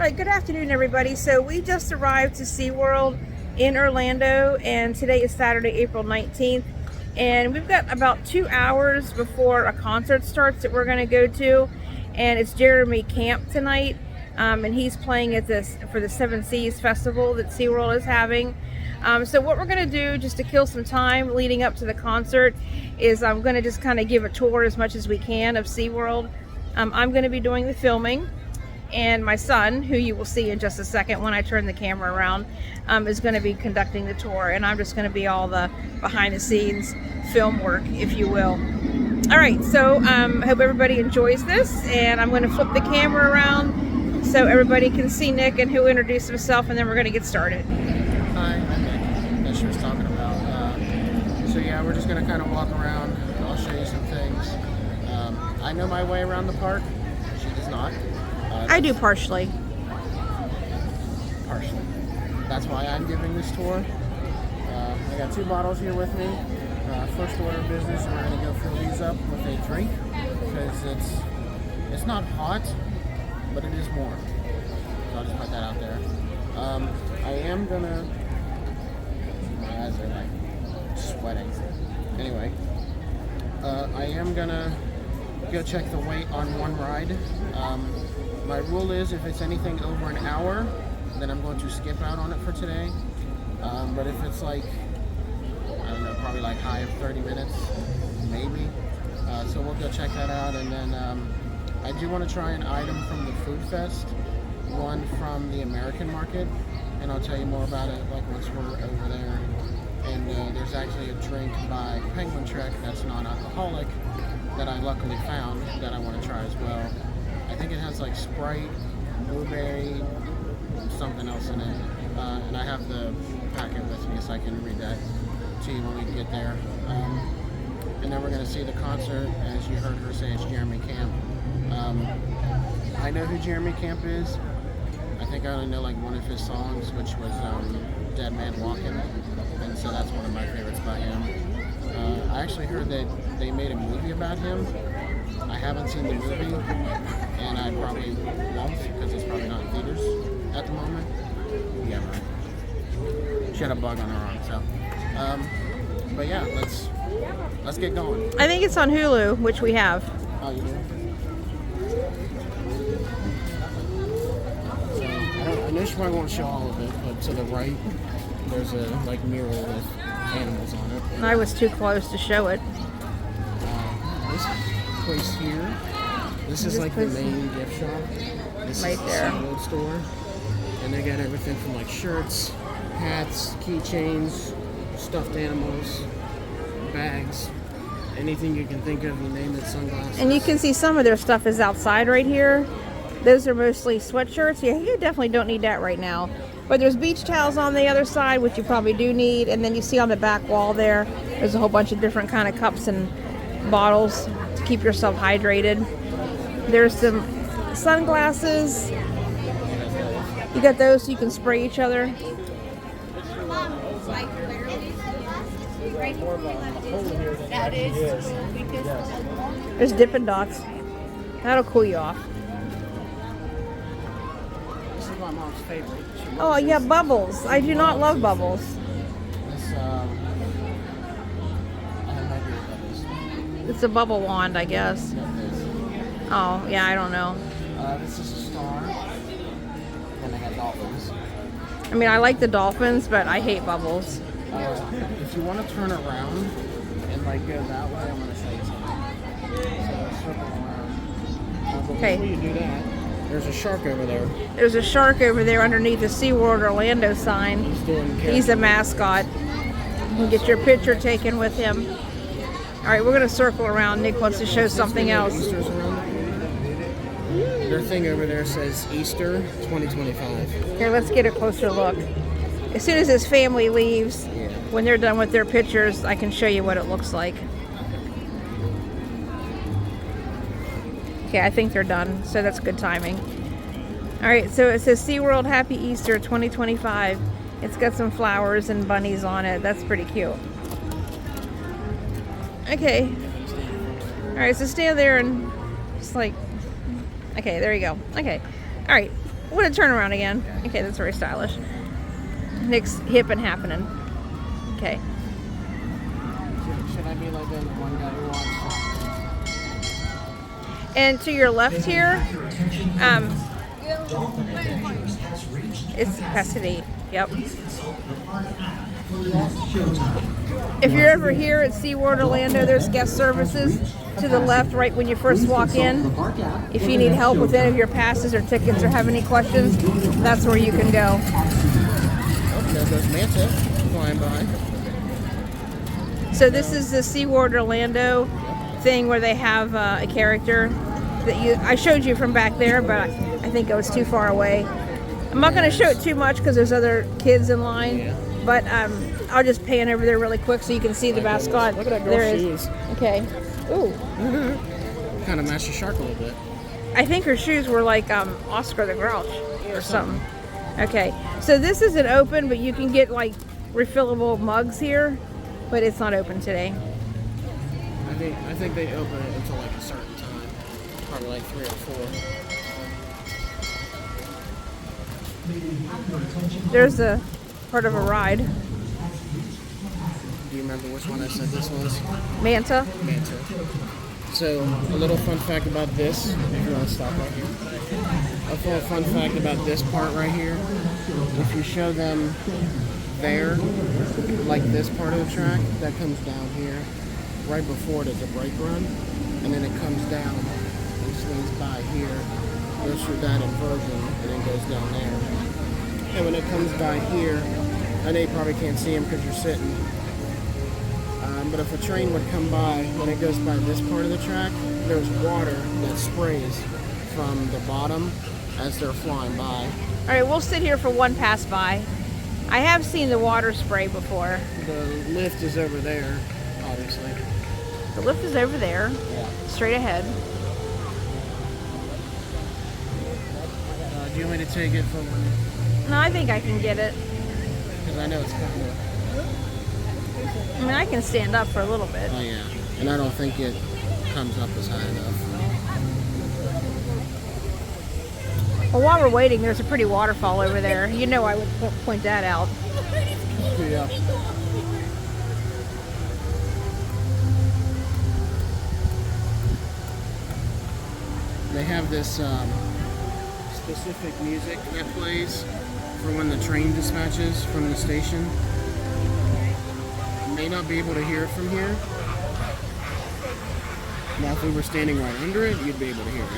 right, good afternoon, everybody. So we just arrived to SeaWorld in Orlando, and today is Saturday, April 19th. And we've got about 2 hours before a concert starts that we're going to go to. And it's Jeremy Camp tonight. And he's playing at this for the Seven Seas Festival that SeaWorld is having. So what we're going to do, just to kill some time leading up to the concert, is I'm going to just kind of give a tour as much as we can of SeaWorld. I'm going to be doing the filming. And my son, who you will see in just a second when I turn the camera around, is going to be conducting the tour. And I'm just going to be all the behind the scenes film work, if you will. All right, so I hope everybody enjoys this. And I'm going to flip the camera around so everybody can see Nick, and he'll introduce himself, and then we're going to get started. Hi, I'm Nick, that she was talking about. So yeah, we're just going to kind of walk around. I'll show you some things. I know my way around the park. She does not. I do partially. Partially. That's why I'm giving this tour. I got 2 bottles here with me. First order of business, we're going to go fill these up with a drink because it's not hot, but it is warm. So I'll just put that out there. I am going to... My eyes are like sweating. Anyway, I am going to go check the weight on one ride. My rule is if it's anything over an hour, then I'm going to skip out on it for today. But if it's like, I don't know, probably like high of 30 minutes, maybe. So we'll go check that out. And then I do want to try an item from the Food Fest, one from the American Market. And I'll tell you more about it like once we're over there. And there's actually a drink by Penguin Trek that's non-alcoholic that I luckily found that I want to try as well. I think it has like Sprite, blueberry, something else in it. And I have the packet with me so I can read that to you when we get there. And then we're going to see the concert. As you heard her say, it's Jeremy Camp. I know who Jeremy Camp is. I think I only know like one of his songs, which was Dead Man Walking. And so that's one of my favorites by him. I actually heard that they made a movie about him. I haven't seen the movie, and I probably won't because it's probably not in theaters at the moment. Yeah, right. She had a bug on her arm, so. But yeah, let's get going. I think it's on Hulu, which we have. Oh, you do? So, I know she probably won't show all of it, but to the right, there's a like mural with animals on it. I was too close to show it. This place here, this is like the main gift shop. This right is the there. SeaWorld store, and they got everything from like shirts, hats, keychains, stuffed animals, bags, anything you can think of, you name it, sunglasses. And you can see some of their stuff is outside right here. Those are mostly sweatshirts. Yeah, you definitely don't need that right now. But there's beach towels on the other side, which you probably do need. And then you see on the back wall there's a whole bunch of different kind of cups and bottles to keep yourself hydrated. There's some sunglasses. You got those so you can spray each other. There's Dippin' Dots. That'll cool you off. This is my mom's favorite. Oh yeah, bubbles. I do not love bubbles. This, I have no idea what that is. It's a bubble wand, I guess. What it is. Oh yeah, I don't know. This is a star. And they got dolphins. I mean, I like the dolphins, but I hate bubbles. If you want to turn around and like go that way, I'm gonna show you something. So circle around. But Okay. before you do that, there's a shark over there. There's a shark over there underneath the SeaWorld Orlando sign. He's doing He's a mascot. You can get your picture taken with him. All right, we're gonna circle around. Nick wants to show something else. Easter's around there. Their thing over there says Easter 2025. Here, let's get a closer look. As soon as his family leaves, Yeah. when they're done with their pictures, I can show you what it looks like. Okay, I think they're done, so that's good timing. All right, so it says SeaWorld Happy Easter 2025. It's got some flowers and bunnies on it. That's pretty cute. Okay. All right, so stand there and just like, okay, there you go. Okay. All right. I'm gonna turn around again. Okay, that's very stylish. Nick's hip and happening. Okay. Should I be like the one guy who wants? And to your left here, it's capacity. Yep. If you're ever here at SeaWorld Orlando, there's guest services to the left right when you first walk in. If you need help with any of your passes or tickets or have any questions, that's where you can go. Oh, there goes Manta flying by. So this is the SeaWorld Orlando thing where they have a character that I showed you from back there, but I think it was too far away. I'm not going to show it too much because there's other kids in line, but I'll just pan over there really quick so you can see the mascot. Look at that girl's there shoes. Okay. Ooh. Kind of matched the shark a little bit. I think her shoes were like Oscar the Grouch or something. Okay. So this isn't open, but you can get like refillable mugs here, but it's not open today. I think they open it until like a certain time, probably like 3 or 4. There's a part of a ride. Do you remember which one I said this was? Manta. Manta. So, a little fun fact about this, if you want to stop right here. A little fun fact about this part right here. If you show them there, like this part of the track, that comes down here, right before there's a brake run, and then it comes down and swings by here, goes through that inversion, and then goes down there. And when it comes by here, I know you probably can't see them because you're sitting, but if a train would come by, when it goes by this part of the track, there's water that sprays from the bottom as they're flying by. All right, we'll sit here for one pass by. I have seen the water spray before. The lift is over there, obviously. The lift is over there, straight ahead. Do you want me to take it from? No, I think I can get it. Because I know it's kind of. I mean, I can stand up for a little bit. Oh yeah, and I don't think it comes up as high enough. Well, while we're waiting, there's a pretty waterfall over there. You know I would point that out. Yeah. They have this specific music that plays for when the train dispatches from the station. You may not be able to hear it from here. Now, if we were standing right under it, you'd be able to hear it.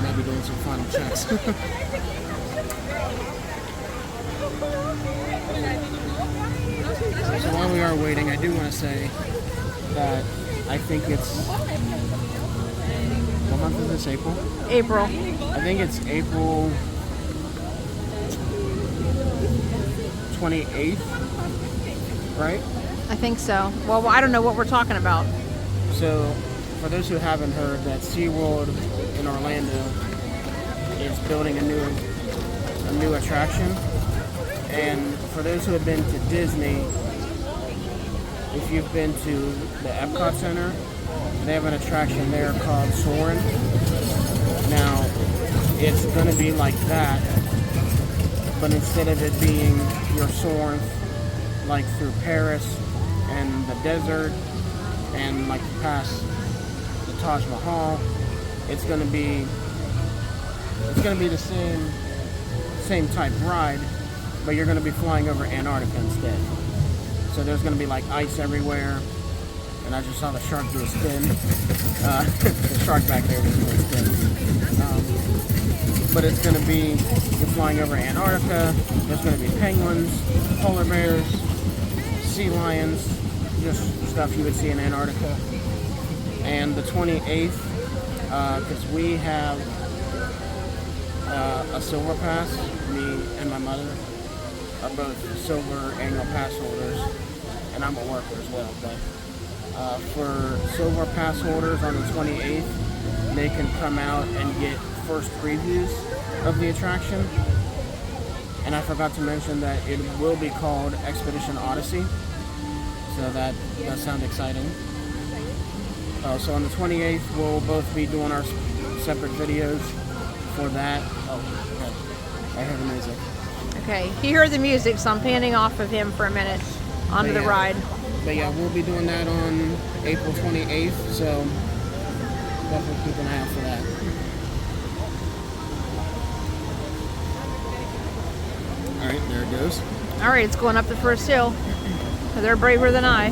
Maybe doing some final checks. So while we are waiting, I do want to say that I think it's, what month is this, April? April. I think it's April 28th, right? I think so. Well, I don't know what we're talking about. So, for those who haven't heard, that SeaWorld in Orlando is building a new attraction. And for those who have been to Disney, if you've been to the Epcot Center, they have an attraction there called Soarin'. Now, it's going to be like that, but instead of it being you're soaring like through Paris and the desert and like past the Taj Mahal, it's going to be the same type ride, but you're going to be flying over Antarctica instead. So there's going to be like ice everywhere, and I just saw the shark do a spin. The shark back there was doing a spin. But it's going to be, you're flying over Antarctica. There's going to be penguins, polar bears, sea lions, just stuff you would see in Antarctica. and the 28th, because we have a silver pass. Me and my mother are both silver annual pass holders, and I'm a worker as well. But for silver pass holders on the 28th, they can come out and get first previews of the attraction. And I forgot to mention that it will be called Expedition Odyssey, so that does sound exciting. So on the 28th, we'll both be doing our separate videos for that. Oh, okay. I heard the music. Okay, he heard the music, so I'm panning off of him for a minute onto the ride. But yeah, we'll be doing that on April 28th, so definitely keep an eye out for that. Alright, there it goes. Alright, it's going up the first hill. They're braver than I.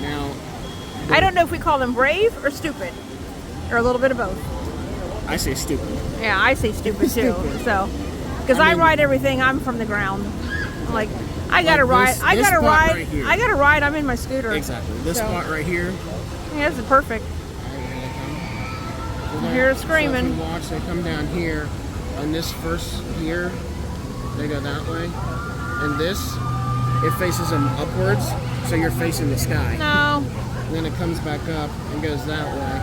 Now, I don't know if we call them brave or stupid, or a little bit of both. I say stupid. Yeah, I say stupid too. So, because I ride everything, I'm from the ground. I'm like, I gotta ride. This I gotta spot ride. right here. I gotta ride. I'm in my scooter. Exactly. This So, spot right here. Yeah, this is perfect. So Hear it So screaming. if you watch, they come down here, and this first here, they go that way, and this, it faces them upwards, so you're facing the sky. No. And then it comes back up and goes that way.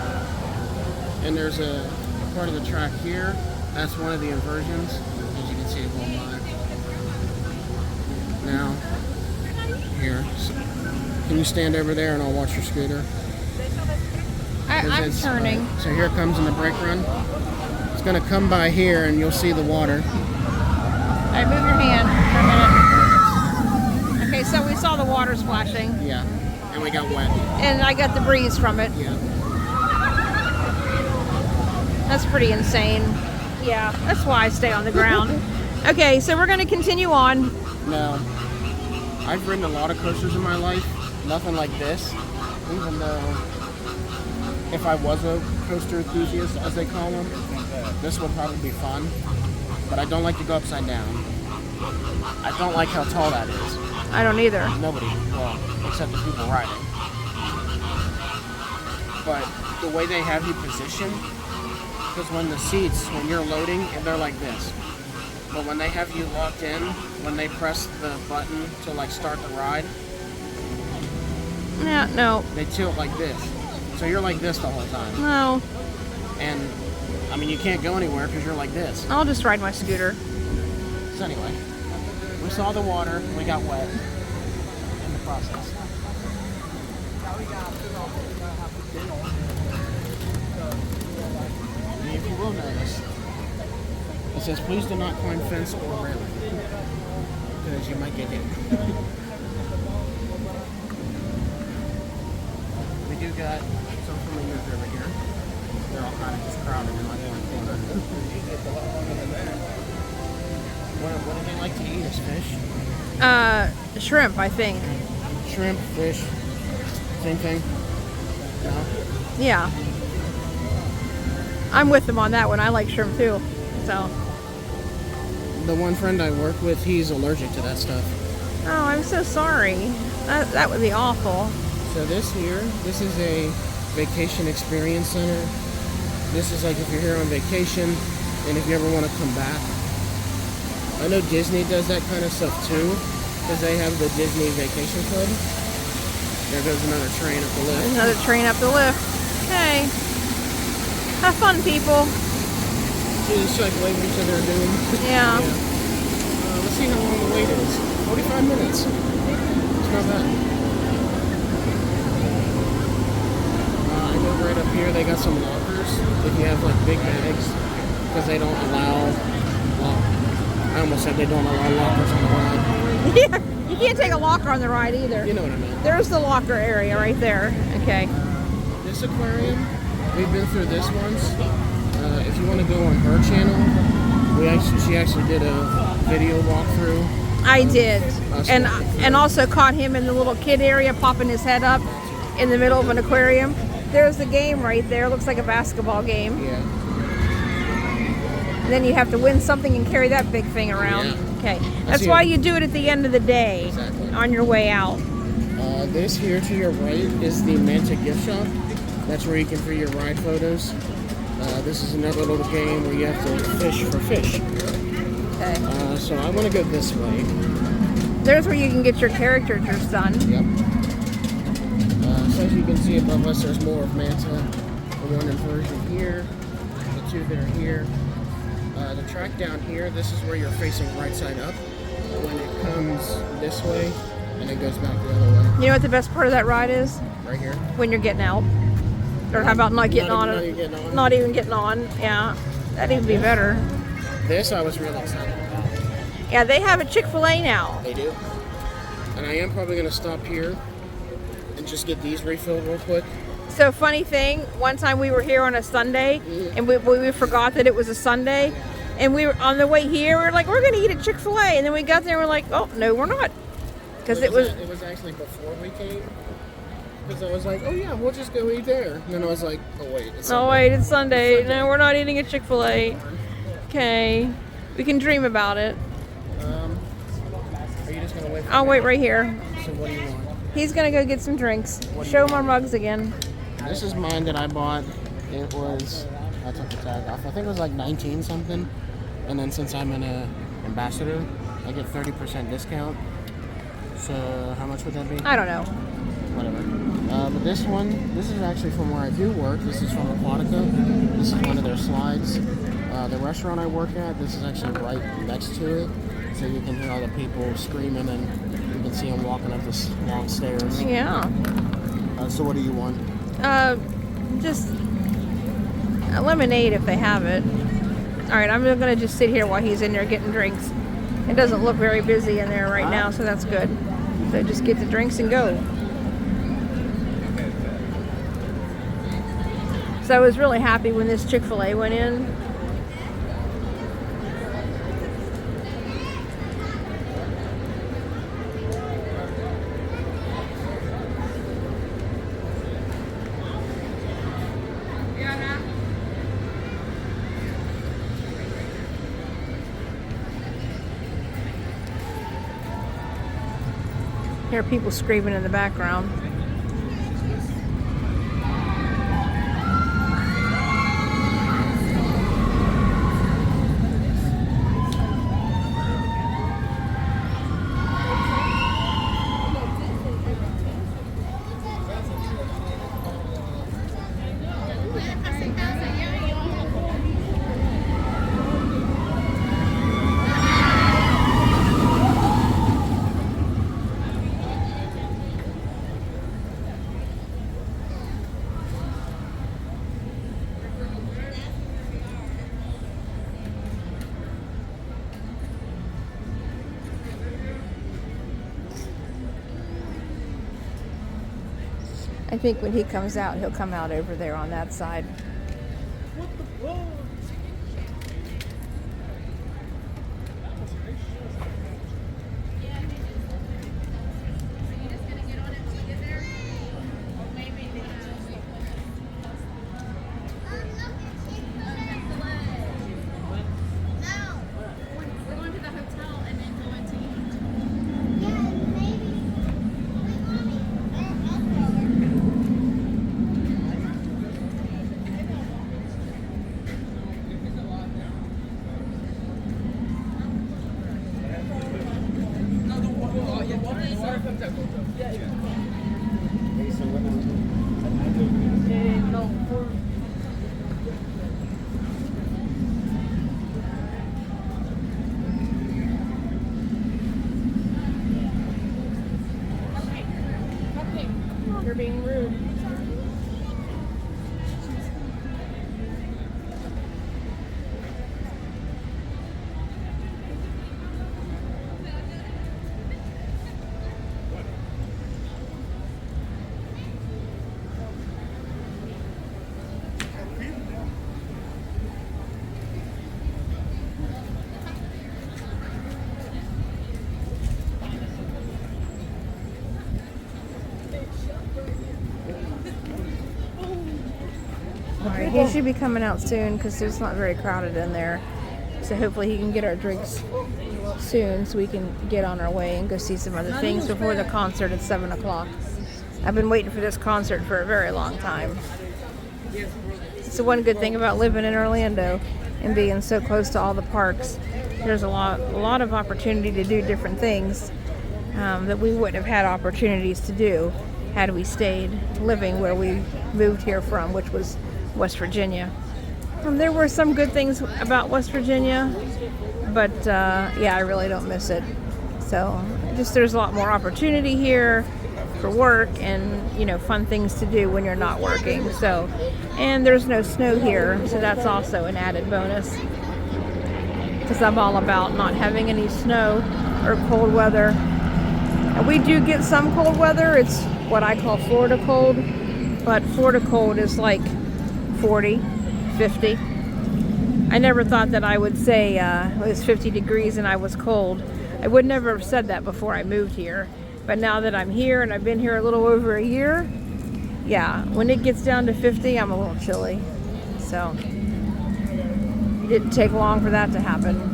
And there's a part of the track here. That's one of the inversions, as you can see it going by. Now, here. So, can you stand over there and I'll watch your scooter? 'Cause I'm it's, turning. so here it comes in the brake run. It's gonna come by here and you'll see the water. All right, move your hand for a minute. Okay, so we saw the water splashing, Yeah. And we got wet. and I got the breeze from it. Yeah. That's pretty insane. Yeah, that's why I stay on the ground. Okay, so we're gonna continue on. Now, I've ridden a lot of coasters in my life. Nothing like this. Even though, if I was a coaster enthusiast, as they call them, this would probably be fun. But I don't like to go upside down. I don't like how tall that is. I don't either. Nobody, well, except the people riding. But the way they have you positioned, because when the seats, when you're loading, they're like this. But when they have you locked in, when they press the button to like start the ride, Yeah, no, they tilt like this. So you're like this the whole time. no. And I mean, you can't go anywhere because you're like this. I'll just ride my scooter. So anyway, we saw the water, we got wet in the process. And if you will notice, it says please do not climb fence or railing because you might get hit. We do got some flamingos over here. They're all kind of just crowded in like one corner. What do they like to eat as fish? Shrimp, I think. Shrimp, fish, same thing? No? Yeah. I'm with them on that one. I like shrimp too. So, The one friend I work with, he's allergic to that stuff. oh, I'm so sorry. That would be awful. So this here, this is a vacation experience center. This is like if you're here on vacation and if you ever want to come back. I know Disney does that kind of stuff too, because they have the Disney Vacation Club. There goes another train up the lift. Another train up the lift. Okay. Have fun, people. Just like waving each other doom. Yeah. Let's see how long the wait is. 45 minutes. It's not bad. I know right up here they got some lockers if you have like big bags, because they don't allow. Well, I almost said they don't allow lockers on the ride. Yeah. You can't take a locker on the ride either. You know what I mean. There's the locker area right there. Okay. This aquarium, we've been through this once. If you want to go on her channel, she actually did a video walkthrough. I did. Us And walking through. and also caught him in the little kid area popping his head up in the middle of an aquarium. There's the game right there. Looks like a basketball game. Yeah. And then you have to win something and carry that big thing around. Yeah. Okay. I That's see why it. you do it at the end of the day Exactly. on your way out. This here to your right is the Manta gift shop. That's where you can free your ride photos. This is another little game where you have to fish for fish. Okay. So I want to go this way. There's where you can get your caricatures done. Yep. So as you can see above us, there's more of Manta. The one inversion here, the two that are here. The track down here, this is where you're facing right side up. When it comes this way, and it goes back the other way. You know what the best part of that ride is? Right here. When you're getting out. Or how about not getting on? Not even getting on. Not even getting on. Yeah, that'd even be better. This I was really excited about. Yeah, they have a Chick-fil-A now. They do. And I am probably going to stop here and just get these refilled real quick. So funny thing, one time we were here on a Sunday, and we forgot that it was a Sunday, and we were on the way here. We were like, we're going to eat at Chick-fil-A, and then we got there, and we're like, oh no, we're not, because it was actually before we came. Because I was like, oh yeah, we'll just go eat there. And then I was like, oh wait, it's Sunday. Oh wait, it's Sunday. No, we're not eating at Chick-fil-A. Okay, we can dream about it. Are you just going to wait for I'll me? wait right here. So what do you want? He's gonna go get some drinks. Show him our mugs again. This is mine that I bought. It was, I took the tag off. I think it was like 19 something. And then since I'm an ambassador, I get 30% discount. So how much would that be? I don't know. Whatever. But this one, this is actually from where I do work. This is from Aquatica. This is one of their slides. The restaurant I work at, this is actually right next to it. So you can hear all the people screaming and you can see them walking up this long stairs. Yeah. So what do you want? Just a lemonade if they have it. All right, I'm gonna just sit here while he's in there getting drinks. It doesn't look very busy in there right now, so that's good. So just get the drinks and go. So I was really happy when this Chick-fil-A went in. Hear people screaming in the background. I think when he comes out, he'll come out over there on that side. You're being rude. Alright, he should be coming out soon because it's not very crowded in there. So hopefully he can get our drinks soon so we can get on our way and go see some other things before the concert at 7 o'clock. I've been waiting for this concert for a very long time. It's the one good thing about living in Orlando and being so close to all the parks. There's a lot of opportunity to do different things that we wouldn't have had opportunities to do had we stayed living where we moved here from, which was West Virginia. There were some good things about West Virginia, but yeah, I really don't miss it. So just there's a lot more opportunity here for work and, you know, fun things to do when you're not working. So, and there's no snow here, so that's also an added bonus, because I'm all about not having any snow or cold weather. And we do get some cold weather. It's what I call Florida cold, but Florida cold is like 40, 50. I never thought that I would say it was 50 degrees and I was cold. I would never have said that before I moved here. But now that I'm here and I've been here a little over a year, yeah, when it gets down to 50, I'm a little chilly. So it didn't take long for that to happen.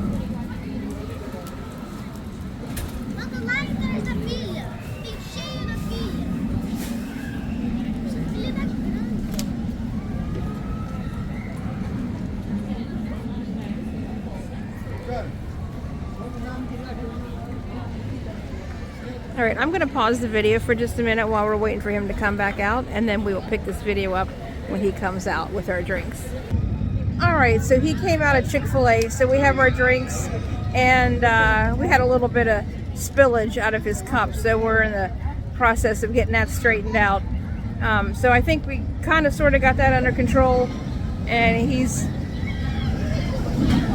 All right, I'm going to pause the video for just a minute while we're waiting for him to come back out, and then we will pick this video up when he comes out with our drinks. All right, so he came out of Chick-fil-A, so we have our drinks, and we had a little bit of spillage out of his cup, so we're in the process of getting that straightened out. So I think we kind of sort of got that under control, and he's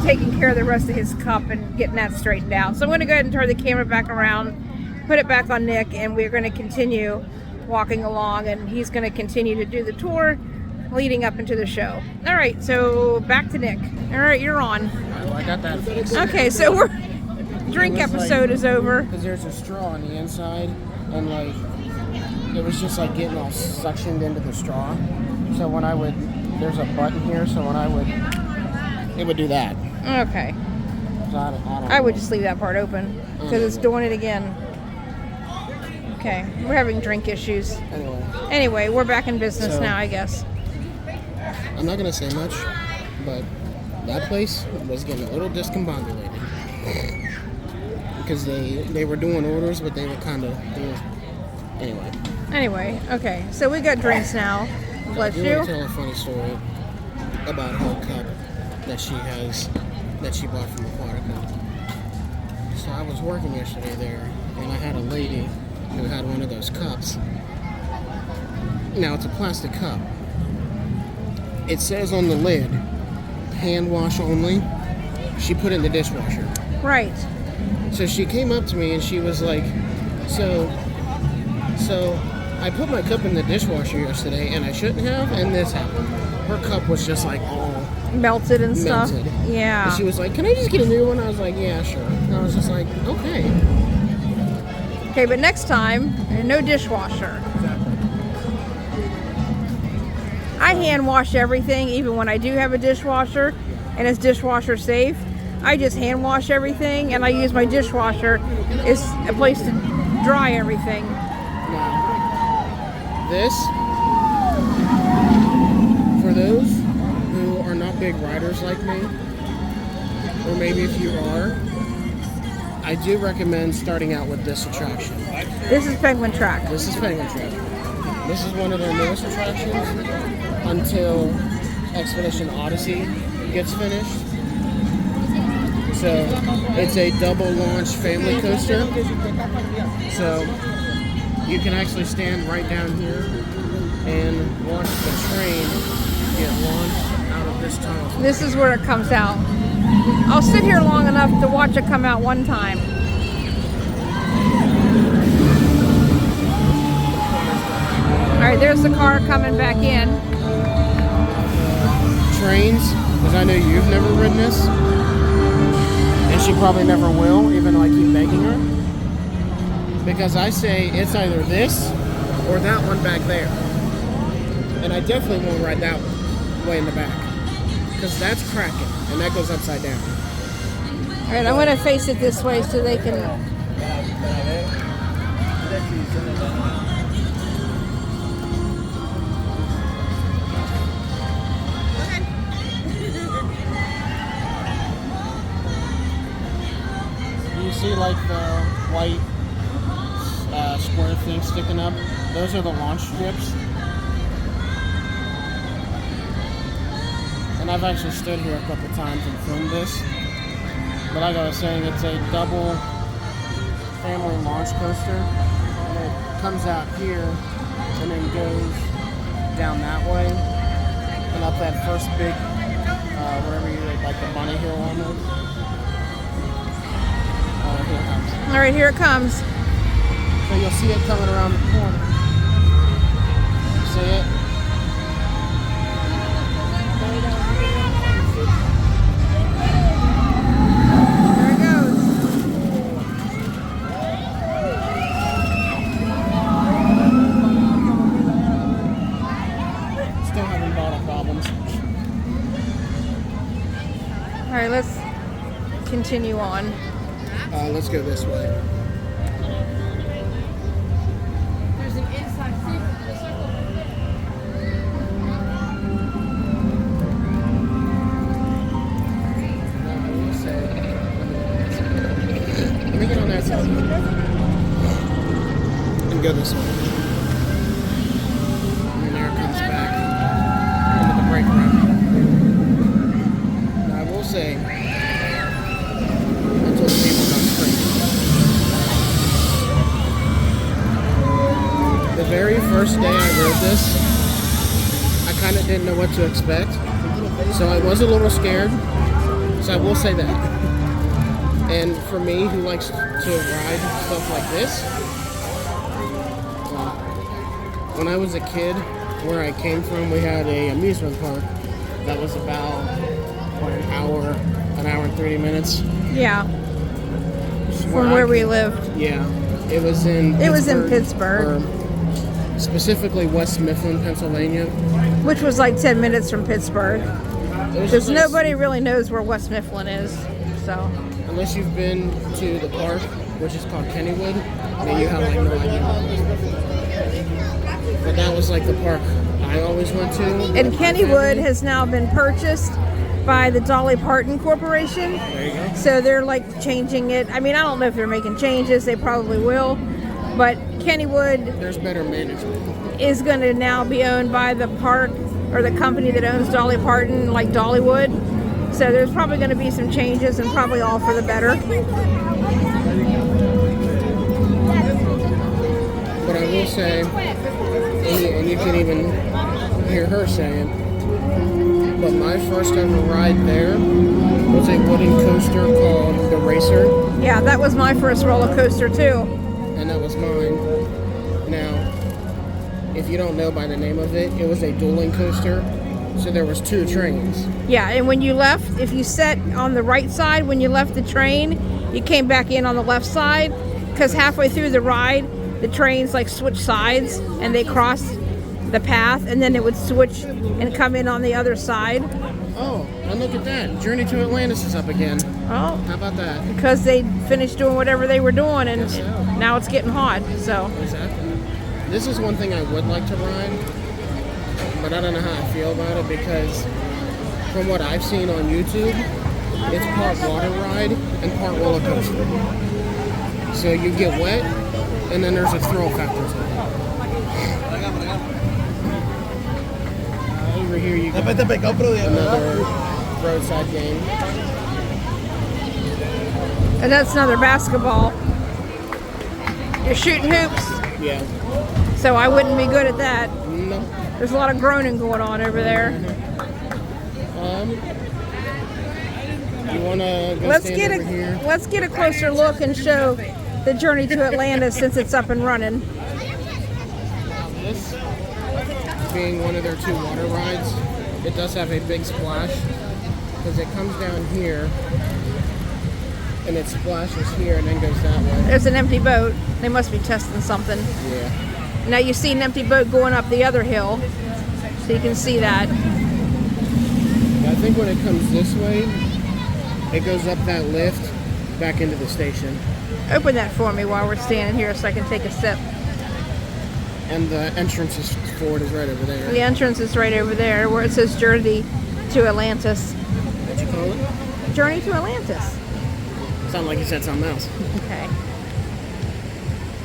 taking care of the rest of his cup and getting that straightened out. So I'm going to go ahead and turn the camera back around, put it back on Nick, and we're going to continue walking along, and he's going to continue to do the tour leading up into the show. All right, so back to Nick. All right, you're on. I got that fixed. Okay, so we're drink episode is over. Because there's a straw on the inside, and like it was just like getting all suctioned into the straw. So when I would, there's a button here, so when I would, it would do that. Okay. So I would just leave that part open because it's doing it again. Okay, we're having drink issues. Anyway, we're back in business now, I guess. I'm not gonna say much, but that place was getting a little discombobulated because they were doing orders, but they were kind of Anyway, okay, so we got drinks now. Bless you. I want to tell a funny story about her cup that she bought from Aquatica. So I was working yesterday there, and I had a lady who had one of those cups. Now it's a plastic cup. It says on the lid, hand wash only. She put it in the dishwasher. Right. So she came up to me and she was like, so I put my cup in the dishwasher yesterday and I shouldn't have, and this happened. Her cup was just like all melted and stuff. Yeah. And she was like, can I just get a new one? I was like, yeah, sure. And I was just like, okay. Okay, but next time, no dishwasher. Exactly. I hand wash everything, even when I do have a dishwasher, and it's dishwasher safe. I just hand wash everything, and I use my dishwasher as a place to dry everything. Now, this, for those who are not big riders like me, or maybe if you are, I do recommend starting out with this attraction. This is Penguin Track. This is Penguin Track. This is one of their newest attractions until Expedition Odyssey gets finished. So it's a double launch family coaster. So you can actually stand right down here and watch the train get launched out of this tunnel. This is where it comes out. I'll sit here long enough to watch it come out one time. All right, there's the car coming back in. Trains, because I know you've never ridden this, and she probably never will, even though I keep begging her. Because I say it's either this or that one back there. And I definitely won't ride that one way in the back. Because that's cracking, and that goes upside down. All right, I'm going to face it this way so they can... like the white square thing sticking up, those are the launch strips. And I've actually stood here a couple times and filmed this. But like I was saying, it's a double family launch coaster. And it comes out here and then goes down that way and up that first big, whatever you like, the bunny hill almost. Here it comes. All right, here it comes. So you'll see it coming around the corner. See it? There it goes. Still having bottle problems. All right, let's continue on. Let's go this way. There's an inside circle. Let me get on that side. And go this way. And there it comes back into the brake run. Now I will say, until the people come straight. The very first day I rode this, I kind of didn't know what to expect. So I was a little scared. So I will say that. And for me, who likes to ride stuff like this, when I was a kid, where I came from, we had a amusement park that was about an hour and 30 minutes. Yeah, from where we lived. Yeah, it was in. It was in Pittsburgh, or specifically West Mifflin, Pennsylvania, which was like 10 minutes from Pittsburgh. Because nobody really knows where West Mifflin is, so. Unless you've been to the park, which is called Kennywood, then you have like no idea. But that was like the park I always went to. And Kennywood has now been purchased by the Dolly Parton Corporation. There you go. So they're like changing it. I mean, I don't know if they're making changes. They probably will. But Kennywood There's better management. is going to now be owned by the park or the company that owns Dolly Parton, like Dollywood. So there's probably going to be some changes and probably all for the better. But I will say, and you can even hear her say it, but my first ever ride there was a wooden coaster called the Racer, Yeah, that was my first roller coaster too. and that was mine. Now, if you don't know by the name of it, it was a dueling coaster, so there was two trains. Yeah, and when you left, if you sat on the right side when you left the train, you came back in on the left side, because halfway through the ride, the trains like switch sides and they crossed the path, and then it would switch and come in on the other side. Oh, and look at that. Journey to Atlantis is up again. Oh, How about that? because they finished doing whatever they were doing, and Yes, so. now it's getting hot. So Exactly. This is one thing I would like to ride, but I don't know how I feel about it because from what I've seen on YouTube, it's part water ride and part roller coaster. So you get wet, and then there's a thrill factor to it. Over here you got another roadside game. and that's another basketball. You're shooting hoops, Yeah. so I wouldn't be good at that. No. There's a lot of groaning going on over there. You wanna go Let's stand get over here? let's get a closer look and show the Journey to Atlantis since it's up and running. This being one of their two water rides, it does have a big splash because it comes down here and it splashes here and then goes that way. There's an empty boat. They must be testing something. Yeah. Now you see an empty boat going up the other hill, so you can see that. I think when it comes this way, it goes up that lift back into the station. Open that for me while we're standing here so I can take a sip. And the entrance for it is right over there. The entrance is right over there where it says Journey to Atlantis. What'd you call it? Journey to Atlantis. Sounded like you said something else. Okay.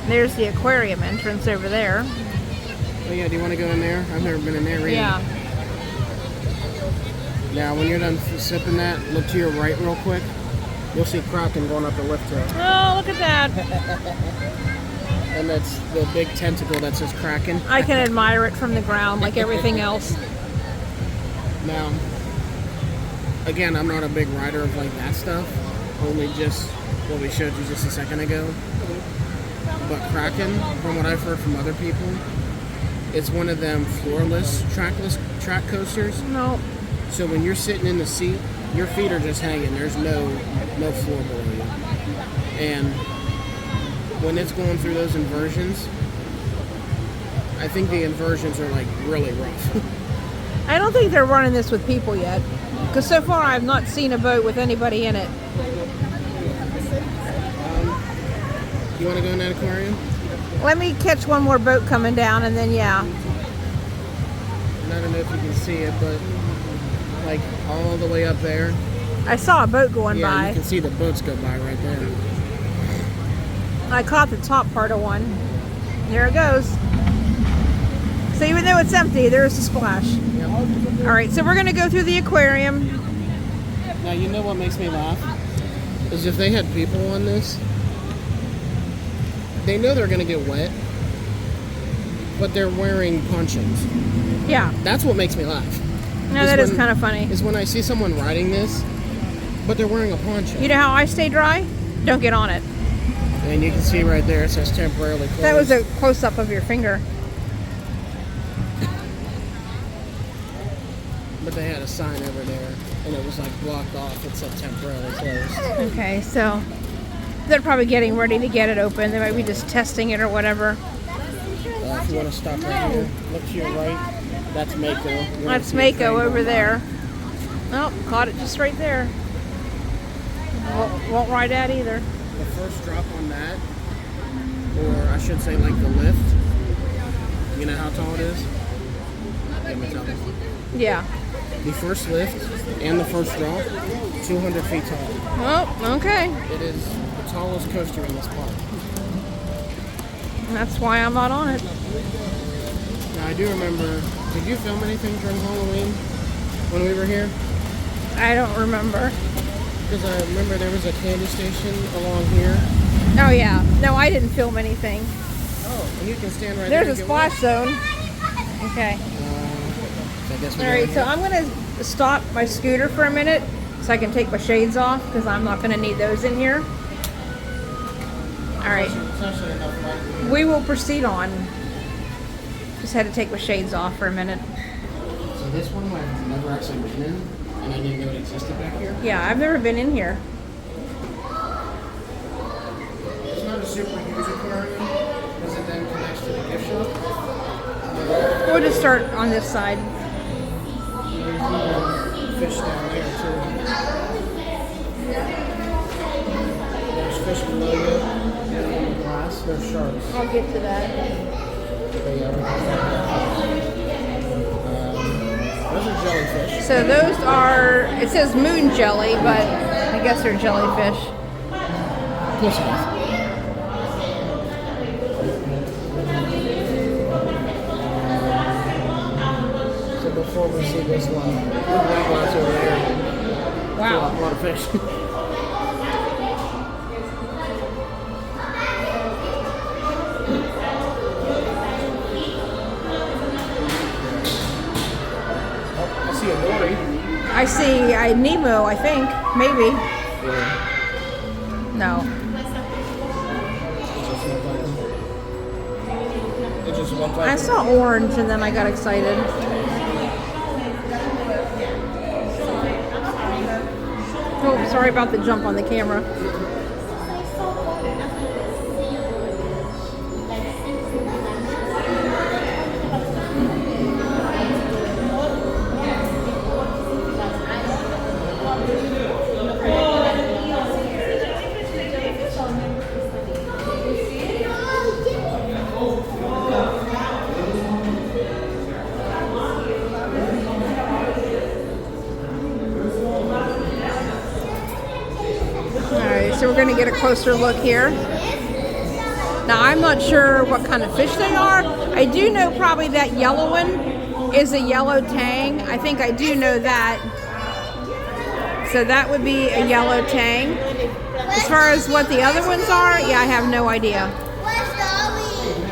There's the aquarium entrance over there. Oh yeah, do you want to go in there? I've never been in there either. Yeah. Now, when you're done sipping that, look to your right real quick. You'll see Kraken going up the lift hill. Oh, look at that. And that's the big tentacle that says Kraken. I can admire it from the ground like everything else. Now, again, I'm not a big rider of like that stuff. Only just what we showed you just a second ago. But Kraken, from what I've heard from other people, it's one of them floorless, track coasters. No. So when you're sitting in the seat, your feet are just hanging. There's no floor below you. And when it's going through those inversions, I think the inversions are like really rough. I don't think they're running this with people yet. Because so far I've not seen a boat with anybody in it. You want to go in that aquarium? Let me catch one more boat coming down and then yeah. And I don't know if you can see it, but like all the way up there. I saw a boat going Yeah, by. you can see the boats go by right there. I caught the top part of one. There it goes. So even though it's empty, there's a splash. Yep. All right, so we're gonna go through the aquarium. Now you know what makes me laugh is if they had people on this, they know they're gonna get wet, but they're wearing ponchos. Yeah, That's what makes me laugh. no, that is kind of funny. Is when I see someone riding this, but they're wearing a poncho. You know how I stay dry? Don't get on it. And you can see right there it says temporarily closed. That was a close-up of your finger. But they had a sign over there, and it was like blocked off. It said temporarily closed. Okay, so they're probably getting ready to get it open. They might be just testing it or whatever. If you want to stop right here, look to your right. That's Mako. That's Mako over there. Oh, caught it just right there. Won't ride that either. The first drop on that, or I should say like the lift, you know how tall it is? Let me tell you. Yeah. The first lift and the first drop, 200 feet tall. Oh, okay. It is the tallest coaster in this park. That's why I'm not on it. Now I do remember, did you film anything during Halloween when we were here? I don't remember. Because I remember there was a candy station along here. Oh, yeah. No, I didn't film anything. Oh, and you can stand right there. There's a and get splash wet. zone. Okay. So I guess we All go right, in so here. I'm going to stop my scooter for a minute so I can take my shades off because I'm not going to need those in here. All right. It's actually enough light. We will proceed on. Just had to take my shades off for a minute. So this one I've never actually been in, and I didn't know it existed back here. Yeah, I've never been in here. It's not a super huge aquarium, because it then connects to the gift shop. We'll just start on this side. There's even fish down there too. There's fish below you. On the glass, there's sharks. I'll get to that. But yeah, those are jellyfish. So those are, it says moon jelly, but I guess they're jellyfish. Pussy. So before we see this one, that glass over there. Wow. A lot of fish. Oh, I see a dory. I see Nemo, I think. Maybe. Yeah. No. It just looked like I saw orange and then I got excited. Oh, sorry about the jump on the camera. so we're going to get a closer look here. Now, I'm not sure what kind of fish they are. I do know probably that yellow one is a yellow tang. I think I do know that. So that would be a yellow tang. As far as what the other ones are, yeah, I have no idea.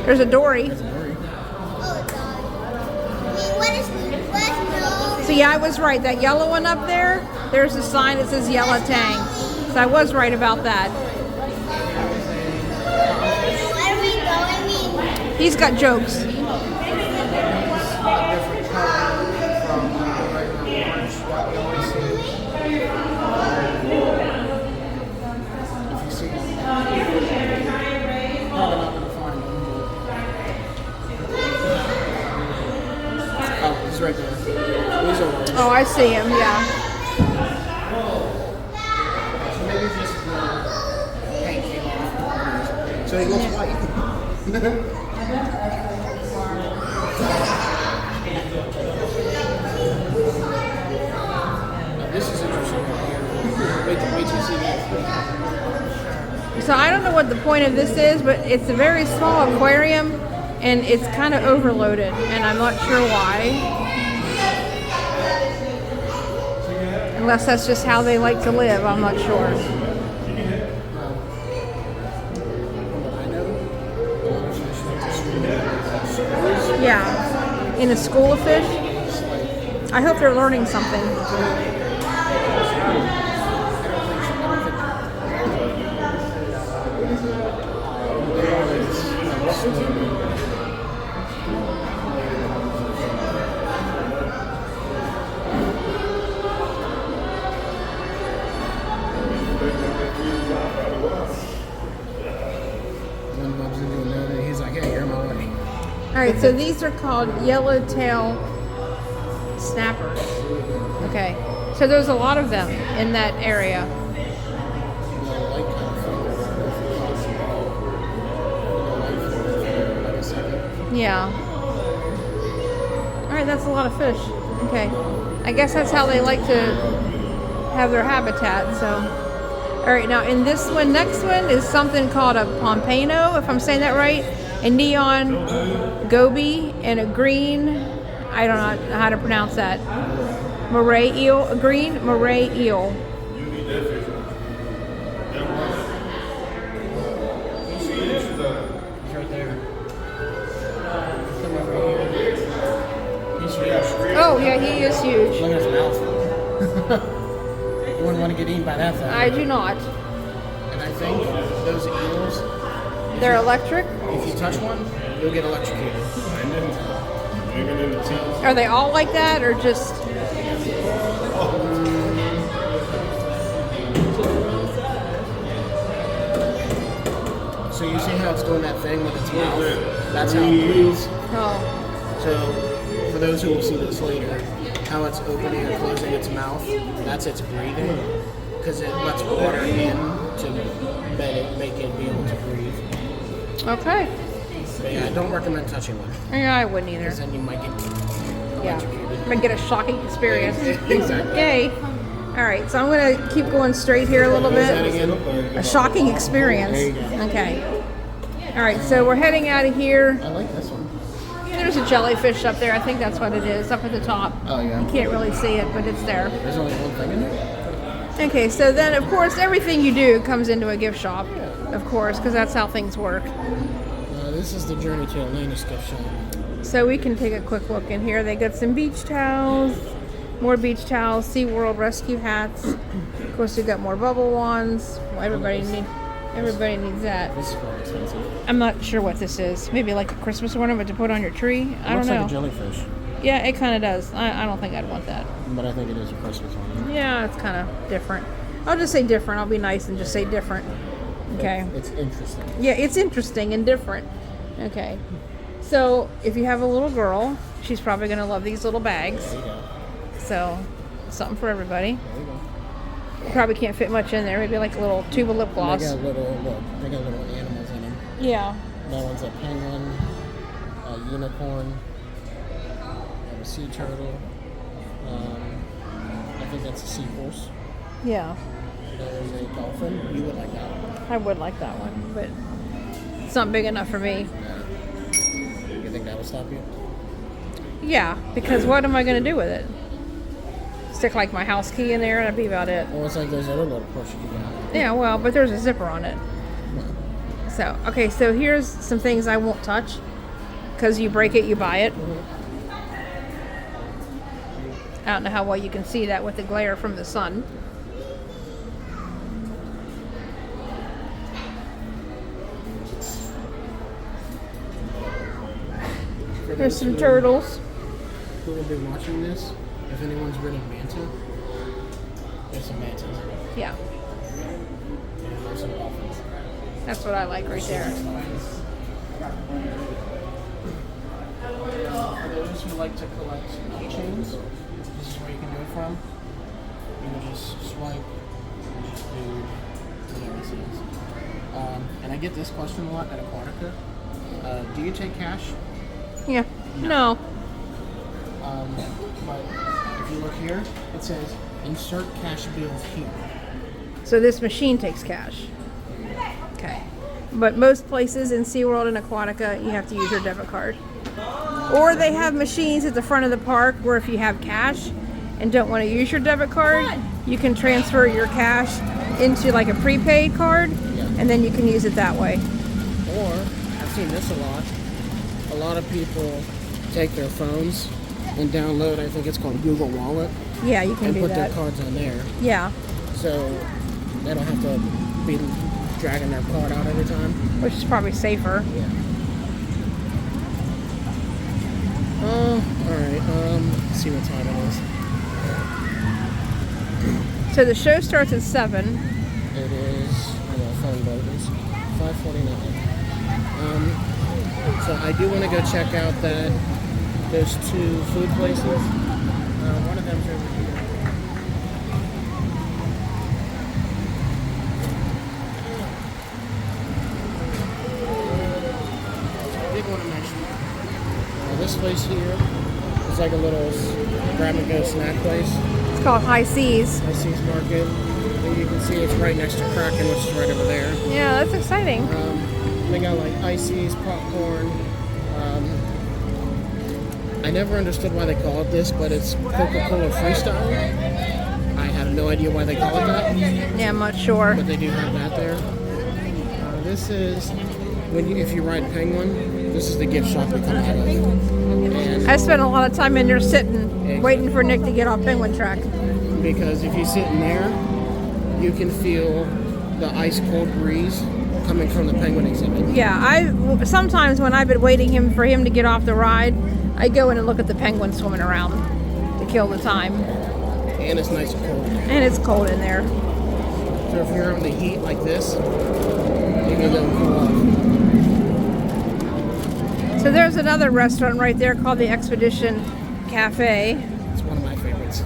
There's a dory. So yeah, I was right. That yellow one up there, there's a sign that says yellow tang. So I was right about that. He's got jokes. He's right there. He's over there. Oh, I see him, yeah. So maybe just paint came off. So he looks white. This is interesting. Wait till you see that. So I don't know what the point of this is, but it's a very small aquarium and it's kind of overloaded and I'm not sure why. Unless that's just how they like to live, I'm not sure. Yeah, in a school of fish. I hope they're learning something. He's like, hey, you're in my way. All right, so these are called yellowtail snappers. Okay, so there's a lot of them in that area. Yeah. All right, that's a lot of fish. Okay, I guess that's how they like to have their habitat. So, all right, now in this one, next one is something called a pompano, if I'm saying that right, a neon goby, and a green, I don't know how to pronounce that, moray eel, a green moray eel. Oh yeah, he is huge. Look at his mouth. You wouldn't want to get eaten by that thing. I do not. And I think those eels, They're electric? if you touch one, you'll get electrocuted. Are they all like that or just... So you see how it's doing that thing with its mouth? That's how it breathes. Oh, So for those who will see this later, how it's opening and closing its mouth, that's its breathing. Because it lets water in to make it be able to breathe. okay. But yeah, I don't recommend touching one. Yeah, I wouldn't either. Because then you might get electrocuted. I'm gonna get a shocking experience. Exactly. Yay. All right, so I'm gonna keep going straight here a little Is that bit. again? A shocking experience. There you go. Okay. All right, so we're heading out of here. I like this one. There's a jellyfish up there. I think that's what it is, up at the top. Oh, yeah. You can't really see it, but it's there. There's only one thing in there? Okay, so then, of course, everything you do comes into a gift shop, of course, because that's how things work. This is the Journey to Atlantis gift shop. So we can take a quick look in here. They got some beach towels, more beach towels, SeaWorld rescue hats. Of course, we got more bubble wands. Well, everybody needs that. This is probably expensive. I'm not sure what this is. Maybe like a Christmas ornament to put on your tree. I don't Looks know. like a jellyfish, Yeah, it kind of does. I don't think I'd want that. but I think it is a Christmas one. Yeah, it's kind of different. I'll just say different. I'll be nice and just say different. Okay. It's interesting. Yeah, it's interesting and different. Okay. So if you have a little girl, she's probably going to love these little bags. There you go. So something for everybody. There you go. You probably can't fit much in there. Maybe like a little tube of lip gloss. They got little animals in them. Yeah. That one's a penguin, a unicorn, a sea turtle. I think that's a seahorse. Yeah. There's a dolphin. You would like that one. I would like that one, but it's not big enough for me. You think that will stop you? Yeah, because what am I going to do with it? Stick like my house key in there and that'd be about it. Well, it's like those other little purses you got. Yeah, well, but there's a zipper on it. So, okay, so here's some things I won't touch. Because you break it, you buy it. I don't know how well you can see that with the glare from the sun. There's some turtles. Who will be watching this? If anyone's ridden manta, there's some mantas. Yeah, And there's some dolphins. that's what I like right there. For those who like to collect keychains, this is where you can do it from. You can just swipe and just do whatever it says. And I get this question a lot at Aquatica. Do you take cash? Yeah. No. But if you look here, it says insert cash bills here. So this machine takes cash. Okay. But most places in SeaWorld and Aquatica, you have to use your debit card. Or they have machines at the front of the park where if you have cash and don't want to use your debit card, you can transfer your cash into like a prepaid card, and then you can use it that way. Or, I've seen this a lot. A lot of people take their phones and download, I think it's called Google Wallet, Yeah, you can and do put that. their cards on there. Yeah, So they don't have to be dragging their card out every time. which is probably safer. Yeah. Alright, let's see what time it is. So the show starts at 7. It is, phone boat is 5:49. So I do want to go check out those two food places. One of them's over here. I did want to mention this place here is like a little grab-and-go snack place. It's called High Seas. High Seas Market. And you can see it's right next to Kraken, which is right over there. Yeah, that's exciting. They got like ices, popcorn. I never understood why they call it this, but it's Coca-Cola Freestyle. I have no idea why they call it that, Yeah, I'm not sure. but they do have that there. This is if you ride Penguin, this is the gift shop we come out of. And I spent a lot of time in there sitting, waiting for Nick to get off Penguin Track. because if you sit in there, you can feel the ice cold breeze coming from the Penguin exhibit. Yeah, sometimes when I've been waiting for him to get off the ride, I go in and look at the penguins swimming around to kill the time. And it's nice and cold. And it's cold in there. So if you're on the heat like this, you can go cool off. So there's another restaurant right there called the Expedition Cafe. It's one of my favorites.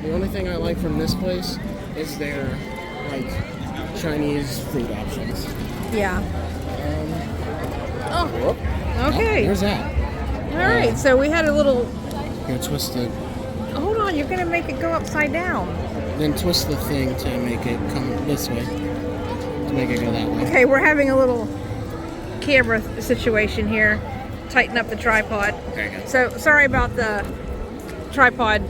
The only thing I like from this place is their like Chinese food options. Yeah. Whoop. Okay. There's that. All right. So we had a little. Here, twist it. Hold on. You're gonna make it go upside down. Then twist the thing to make it come this way. To make it go that way. Okay. We're having a little camera situation here. Tighten up the tripod. There you go. So sorry about the tripod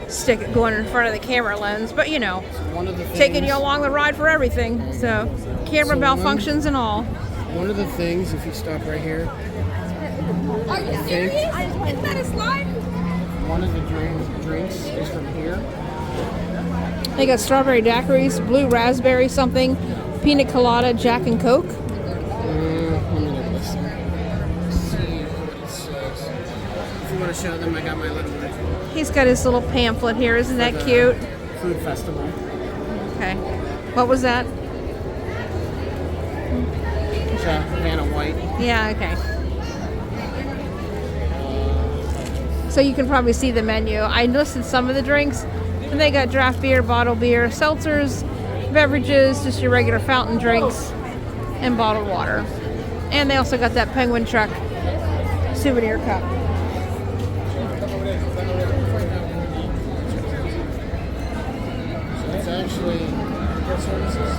stick going in front of the camera lens, but you know, One of the things, taking you along the ride for everything. So camera So malfunctions and all. One of the things, if you stop right here, Are you serious? Is that a slide? one of the drinks is from here. They got strawberry daiquiris, blue raspberry something, pina colada, Jack and Coke. Let me look at this one. See what it says. If you want to show them, I got my little He's got his little pamphlet here. Isn't that cute? food festival. Okay. What was that? It's Vanna White. Yeah, okay. So you can probably see the menu. I listed some of the drinks, and they got draft beer, bottled beer, seltzers, beverages, just your regular fountain drinks, and bottled water. And they also got that Penguin Truck souvenir cup. actually get services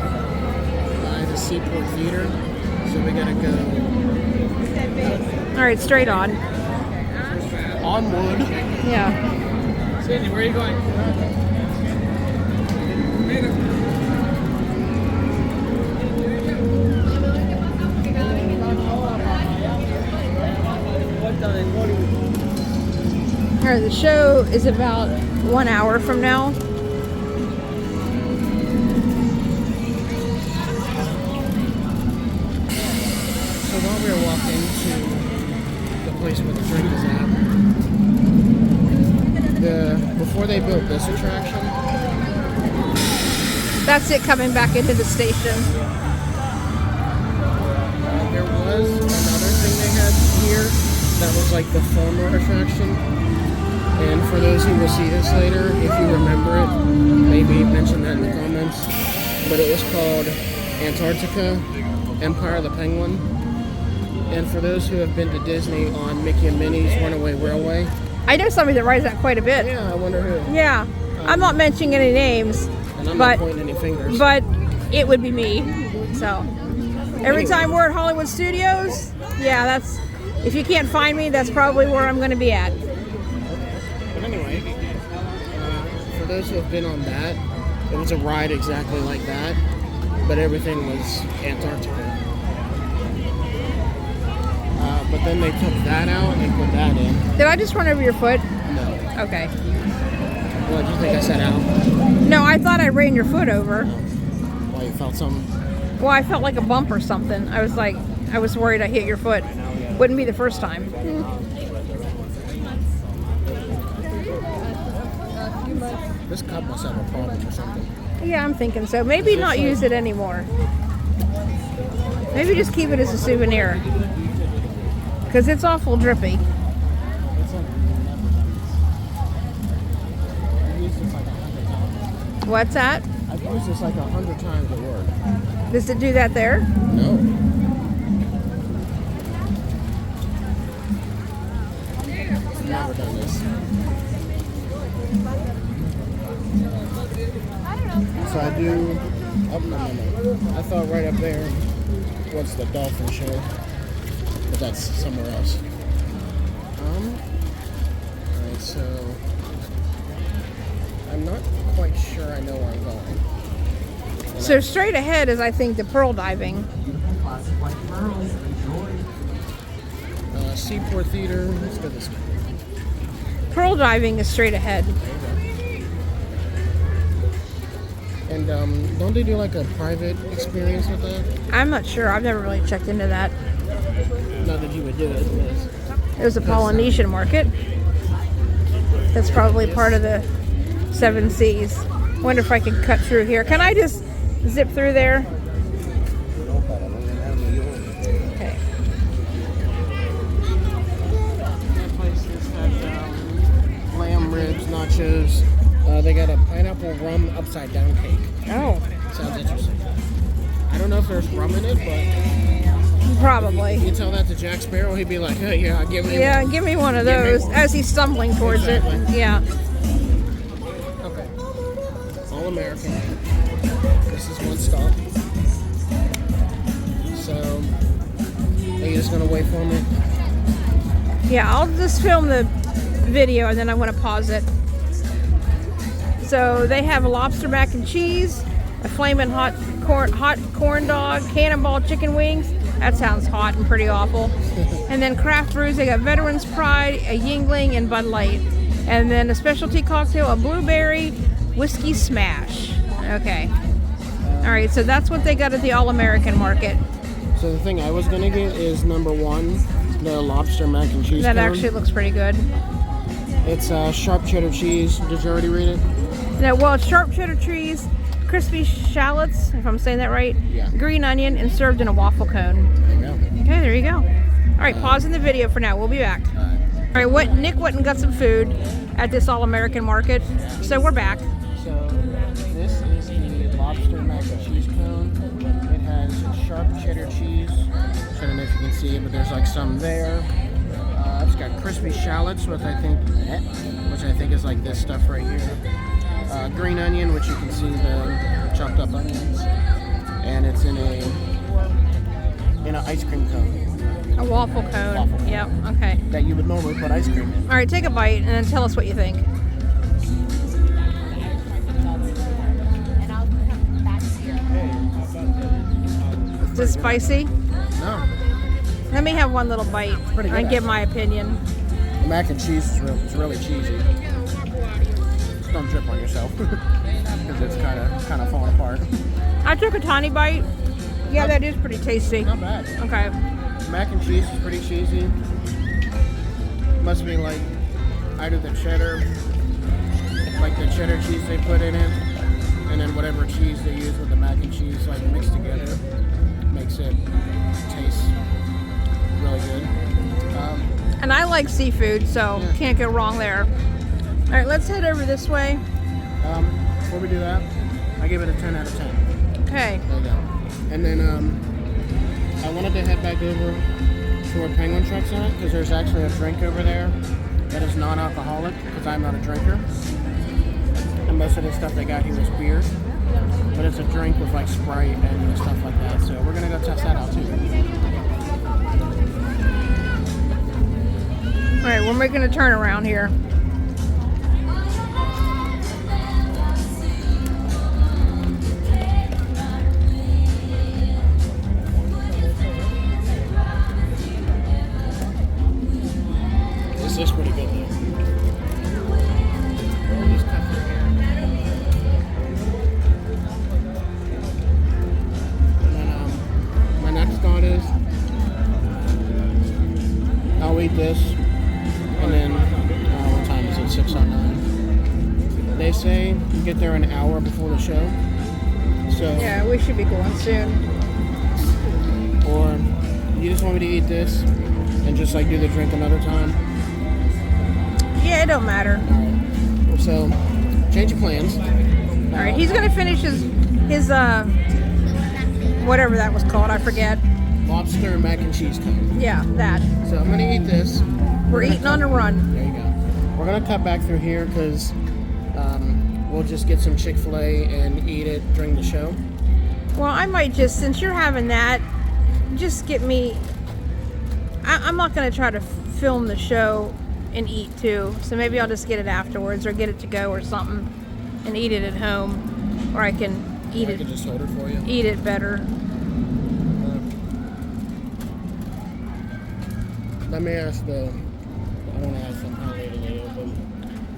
by the Seaport Theater, so we gotta go All right, straight on. onward. Yeah. Sydney, where are you going? All right, the show is about 1 hour from now. So while we were walking to the place where the drink is at, before they built this attraction, That's it coming back into the station. there was another thing they had here that was like the former attraction. And for those who will see this later, if you remember it, maybe mention that in the comments. But it was called Antarctica Empire of the Penguin. And for those who have been to Disney on Mickey and Minnie's Runaway Railway, I know somebody that rides that quite a bit. yeah, I wonder who. Yeah. I'm not mentioning any names, And I'm but not pointing any fingers. but it would be me. So every time we're at Hollywood Studios, yeah, that's if you can't find me, that's probably where I'm going to be at. But anyway, for those who have been on that, it was a ride exactly like that, but everything was Antarctica. But then they took that out and put that in. Did I just run over your foot? No. Okay. What did you think I said out? No, I thought I ran your foot over. Well, you felt something? Well, I felt like a bump or something. I was worried I hit your foot. Wouldn't be the first time. This cup must have a problem or something. Yeah, I'm thinking so. Maybe not use it anymore. Maybe just keep it as a souvenir. Because it's awful drippy. I've used this like 100 times. What's that? I've used this like 100 times at work. Does it do that there? No. Never done this. So I do. Oh, no. I thought right up there was the dolphin show, but that's somewhere else. Alright, so I'm not quite sure I know where I'm going. So straight ahead is, I think, the pearl diving. Seaport Theater. Let's go this way. Pearl diving is straight ahead. And don't they do like a private experience with that? I'm not sure. I've never really checked into that. Not that you would do it. There's a Polynesian market. That's probably part of the Seven Seas. Wonder if I can cut through here. Can I just zip through there? Okay. That place has got lamb ribs, nachos. They got a pineapple rum upside down cake. Oh, Sounds interesting. I don't know if there's rum in it, but probably. you tell that to Jack Sparrow, he'd be like, hey, yeah, give me Yeah, give me one of Give me those one. as he's stumbling towards Exactly. it. Yeah. Okay. All American. This is one stop. So, are you just gonna wait for me? Yeah, I'll just film the video and then I want to pause it. So they have a lobster mac and cheese, a flaming hot corn dog, cannonball chicken wings. That sounds hot and pretty awful. And then craft brews, they got Veterans Pride, a Yingling, and Bud Light. And then a specialty cocktail, a blueberry whiskey smash. Okay. All right, so that's what they got at the All-American Market. So the thing I was gonna get is number one, the lobster mac and cheese That cone. actually looks pretty good. It's sharp cheddar cheese. Did you already read it? Now, well, it's sharp cheddar cheese, crispy shallots, if I'm saying that right, Yeah. green onion, and served in a waffle cone. There you go. Okay, there you go. All right, pausing the video for now. We'll be back. All right, Nick went and got some food at this All-American Market, so we're back. So this is the lobster mac and cheese cone. It has sharp cheddar cheese. I don't know if you can see it, but there's like some there. It's got crispy shallots, which I think is like this stuff right here. green onion, which you can see the chopped up onions, and it's in an ice cream cone A waffle cone. Waffle cone. Yep. Okay. that you would normally put ice cream in. All right, take a bite and then tell us what you think. Is this spicy? No, Let me have one little bite pretty good, and give my opinion. the mac and cheese is really cheesy. Just don't drip on yourself because it's kind of falling apart. I took a tiny bite. Yeah, that is pretty tasty. Not bad. Okay. Mac and cheese is pretty cheesy. Must be like either the cheddar, like the cheddar cheese they put in it, and then whatever cheese they use with the mac and cheese, like mixed together, makes it taste really good. And I like seafood, so Yeah. can't go wrong there. All right, let's head over this way. Before we do that, I give it a 10 out of 10. Okay. There you go. And then I wanted to head back over to where Penguin Truck's at, because there's actually a drink over there that is non-alcoholic, because I'm not a drinker. And most of the stuff they got here is beer. But it's a drink with like Sprite and stuff like that. So we're going to go test that out too. All right, we're making a turnaround here. This is pretty good though. Just cut through here. And then my next thought is I'll eat this and then what time is it? 6:09. They say you get there an hour before the show. So Yeah, we should be going soon. or you just want me to eat this and just like do the drink another time. Yeah, it don't matter. Alright. So change of plans. All right, he's gonna finish his whatever that was called. I forget. Lobster mac and cheese cone. Yeah, that. So I'm gonna eat this. We're eating on the run. There you go. We're gonna cut back through here because we'll just get some Chick-fil-A and eat it during the show. Well, I might just, since you're having that, just get me. I'm not gonna try to film the show and eat too. So maybe I'll just get it afterwards or get it to go or something and eat it at home, or I can eat I it could just hold it for you. eat it better. Let me ask though. I want to ask them how late are they open.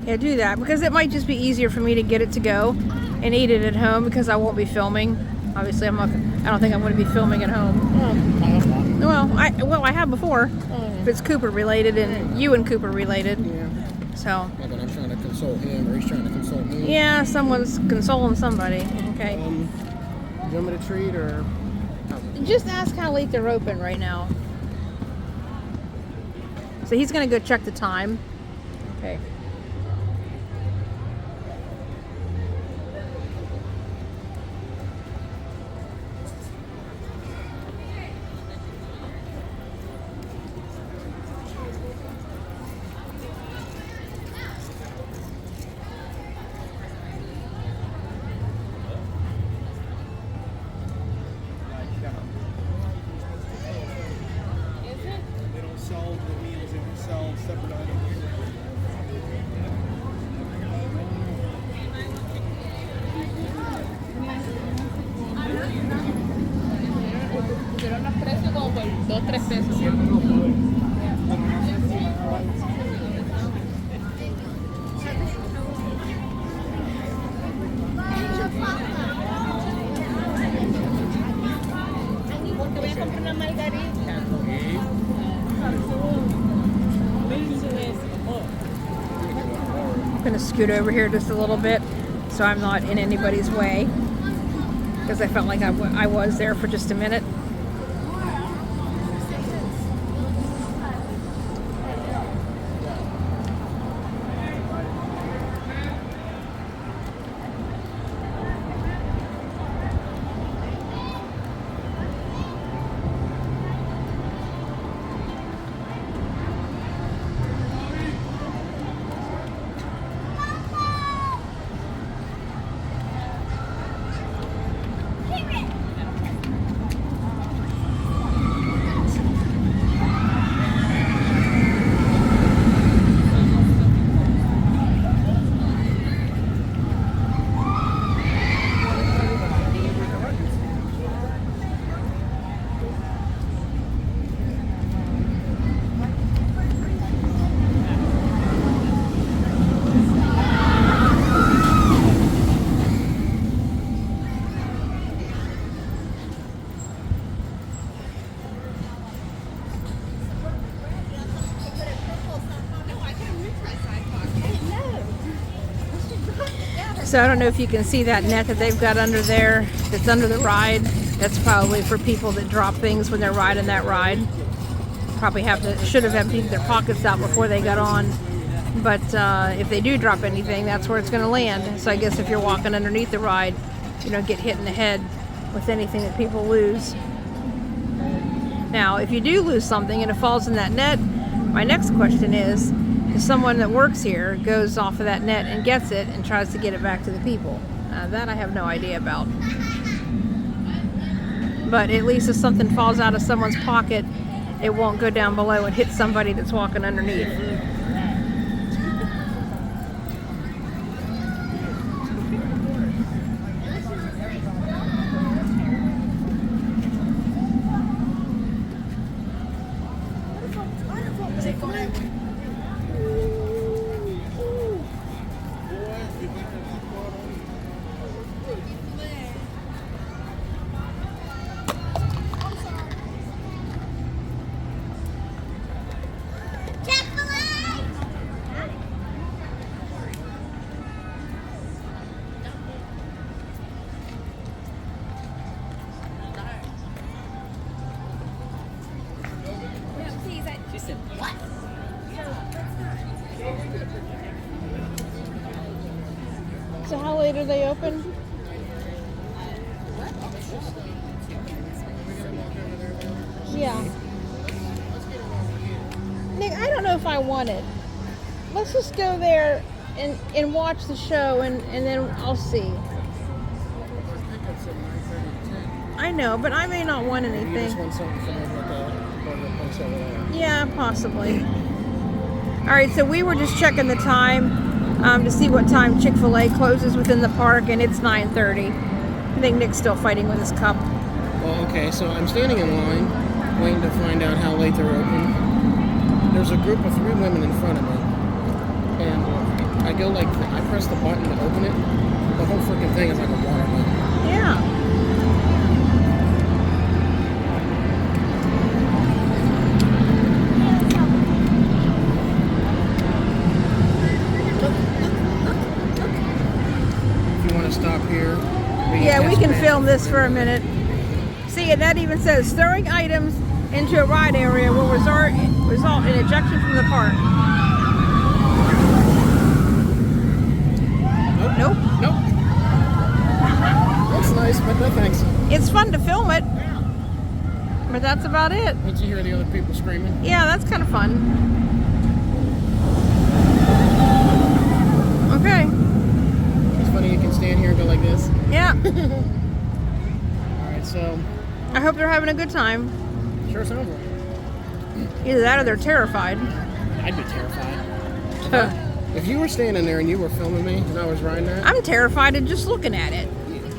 Yeah, do that because it might just be easier for me to get it to go and eat it at home because I won't be filming. Obviously, I'm not. I don't think I'm going to be filming at home. I hope not. Well, I have before. If it's Cooper related and you and Cooper related, Yeah. so Yeah, but I'm trying to console him, or he's trying to console me. yeah, someone's consoling somebody. Okay, Do you want me to treat or? just ask how late they're open right now. So he's going to go check the time. Okay. They don't sell the meals, they don't sell separate items. Pusieron los precios como por 2-3 pesos. Porque voy a comprar una margarita. I'm going to scoot over here just a little bit so I'm not in anybody's way because I felt like I was there for just a minute. So I don't know if you can see that net that they've got under there that's under the ride. That's probably for people that drop things when they're riding that ride. Probably should have emptied their pockets out before they got on. But if they do drop anything, that's where it's going to land. So I guess if you're walking underneath the ride, you don't get hit in the head with anything that people lose. Now, if you do lose something and it falls in that net, my next question is, if someone that works here goes off of that net and gets it and tries to get it back to the people. That I have no idea about. But at least if something falls out of someone's pocket, it won't go down below and hit somebody that's walking underneath. She said, what? So how late are they open? Yeah. Nick, I don't know if I want it. Let's just go there and watch the show and then I'll see. I know, but I may not want You just anything. want something from over at the burger place over there. Yeah, possibly. Alright, so we were just checking the time to see what time Chick-fil-A closes within the park, and it's 9:30. I think Nick's still fighting with his cup. Well, okay, so I'm standing in line, waiting to find out how late they're open. There's a group of 3 women in front of me, and I go like, I press the button to open it. The whole freaking thing is like a watermelon. Yeah. If you want to stop here, Yeah, we test can match film with this for a women. minute. See, and that even says throwing items into a ride area will result in ejection from the park. Nope. Nope. That's nice, but no thanks. It's fun to film it, but that's about it. Did you hear the other people screaming? Yeah, that's kind of fun. Okay. It's funny you can stand here and go like this. Yeah. Alright, so, I hope they're having a good time. sure sounds like. Either that or they're terrified. I'd be terrified. If you were standing there and you were filming me and I was riding that, I'm terrified of just looking at it.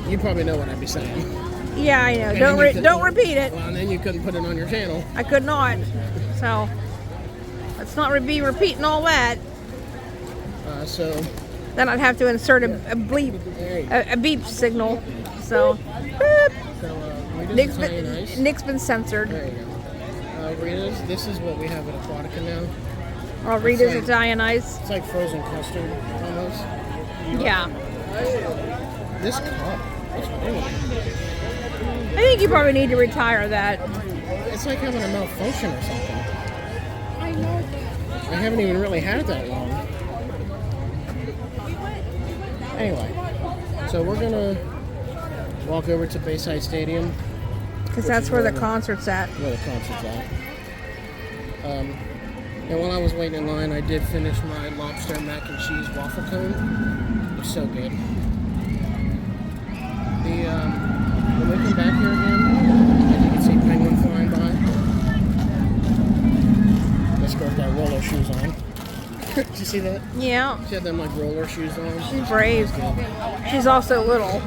you probably know what I'd be saying. Yeah, I know. And Don't then you don't repeat it. Well, and then you couldn't put it on your channel. I could not. So let's not be repeating all that. So, Then I'd have to insert a bleep, there you go. a beep signal. So beep. So, Rita's Nick's Italian Ice. been, Nick's been censored. There you go. Rita's, this is what we have at Aquatica now. Or Rita's like- Italian Ice. It's like frozen custard, almost. Yeah. This cup, what's wrong with it? I think you probably need to retire that. It's like having a malfunction or something. I haven't even really had it that long. Anyway, so we're gonna walk over to Bayside Stadium, Because that's where the concert's at. where the concert's at. And while I was waiting in line, I did finish my lobster mac and cheese waffle cone. It was so good. When we come back here again, as you can see penguin flying by. This girl's got roller shoes on. Did you see that? Yeah. She had them like roller shoes on. She's brave. She's also little.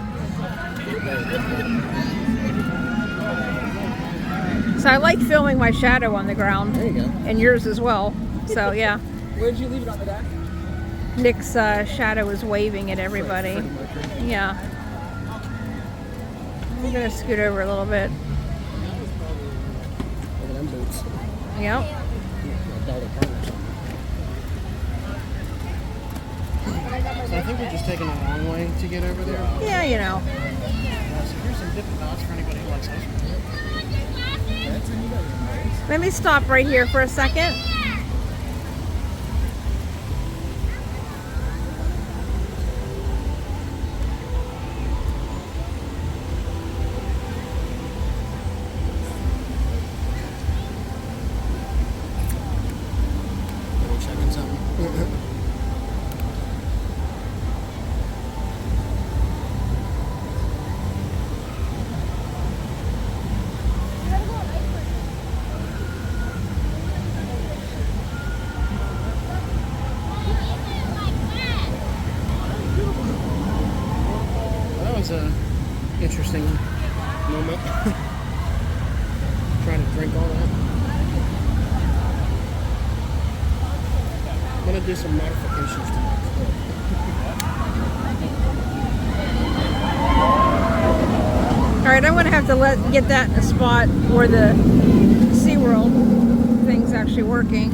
So I like filming my shadow on the ground. There you go. And yours as well. So yeah. Where'd you leave it on the deck? Nick's shadow is waving at everybody. Freddie Mercury. Yeah. I'm gonna scoot over a little bit. Look at them boots. Yep. Like Dolly Parton or something. So I think we're just taking a long way to get over there. Yeah, you know. So here's some Dippin' Dots for anybody who likes ice cream. Let me stop right here for a second. Double checking something. That was a interesting moment. Trying to drink all that. I'm gonna do some modifications to my clip. All right, I'm gonna have to get that in a spot where the SeaWorld thing's actually working.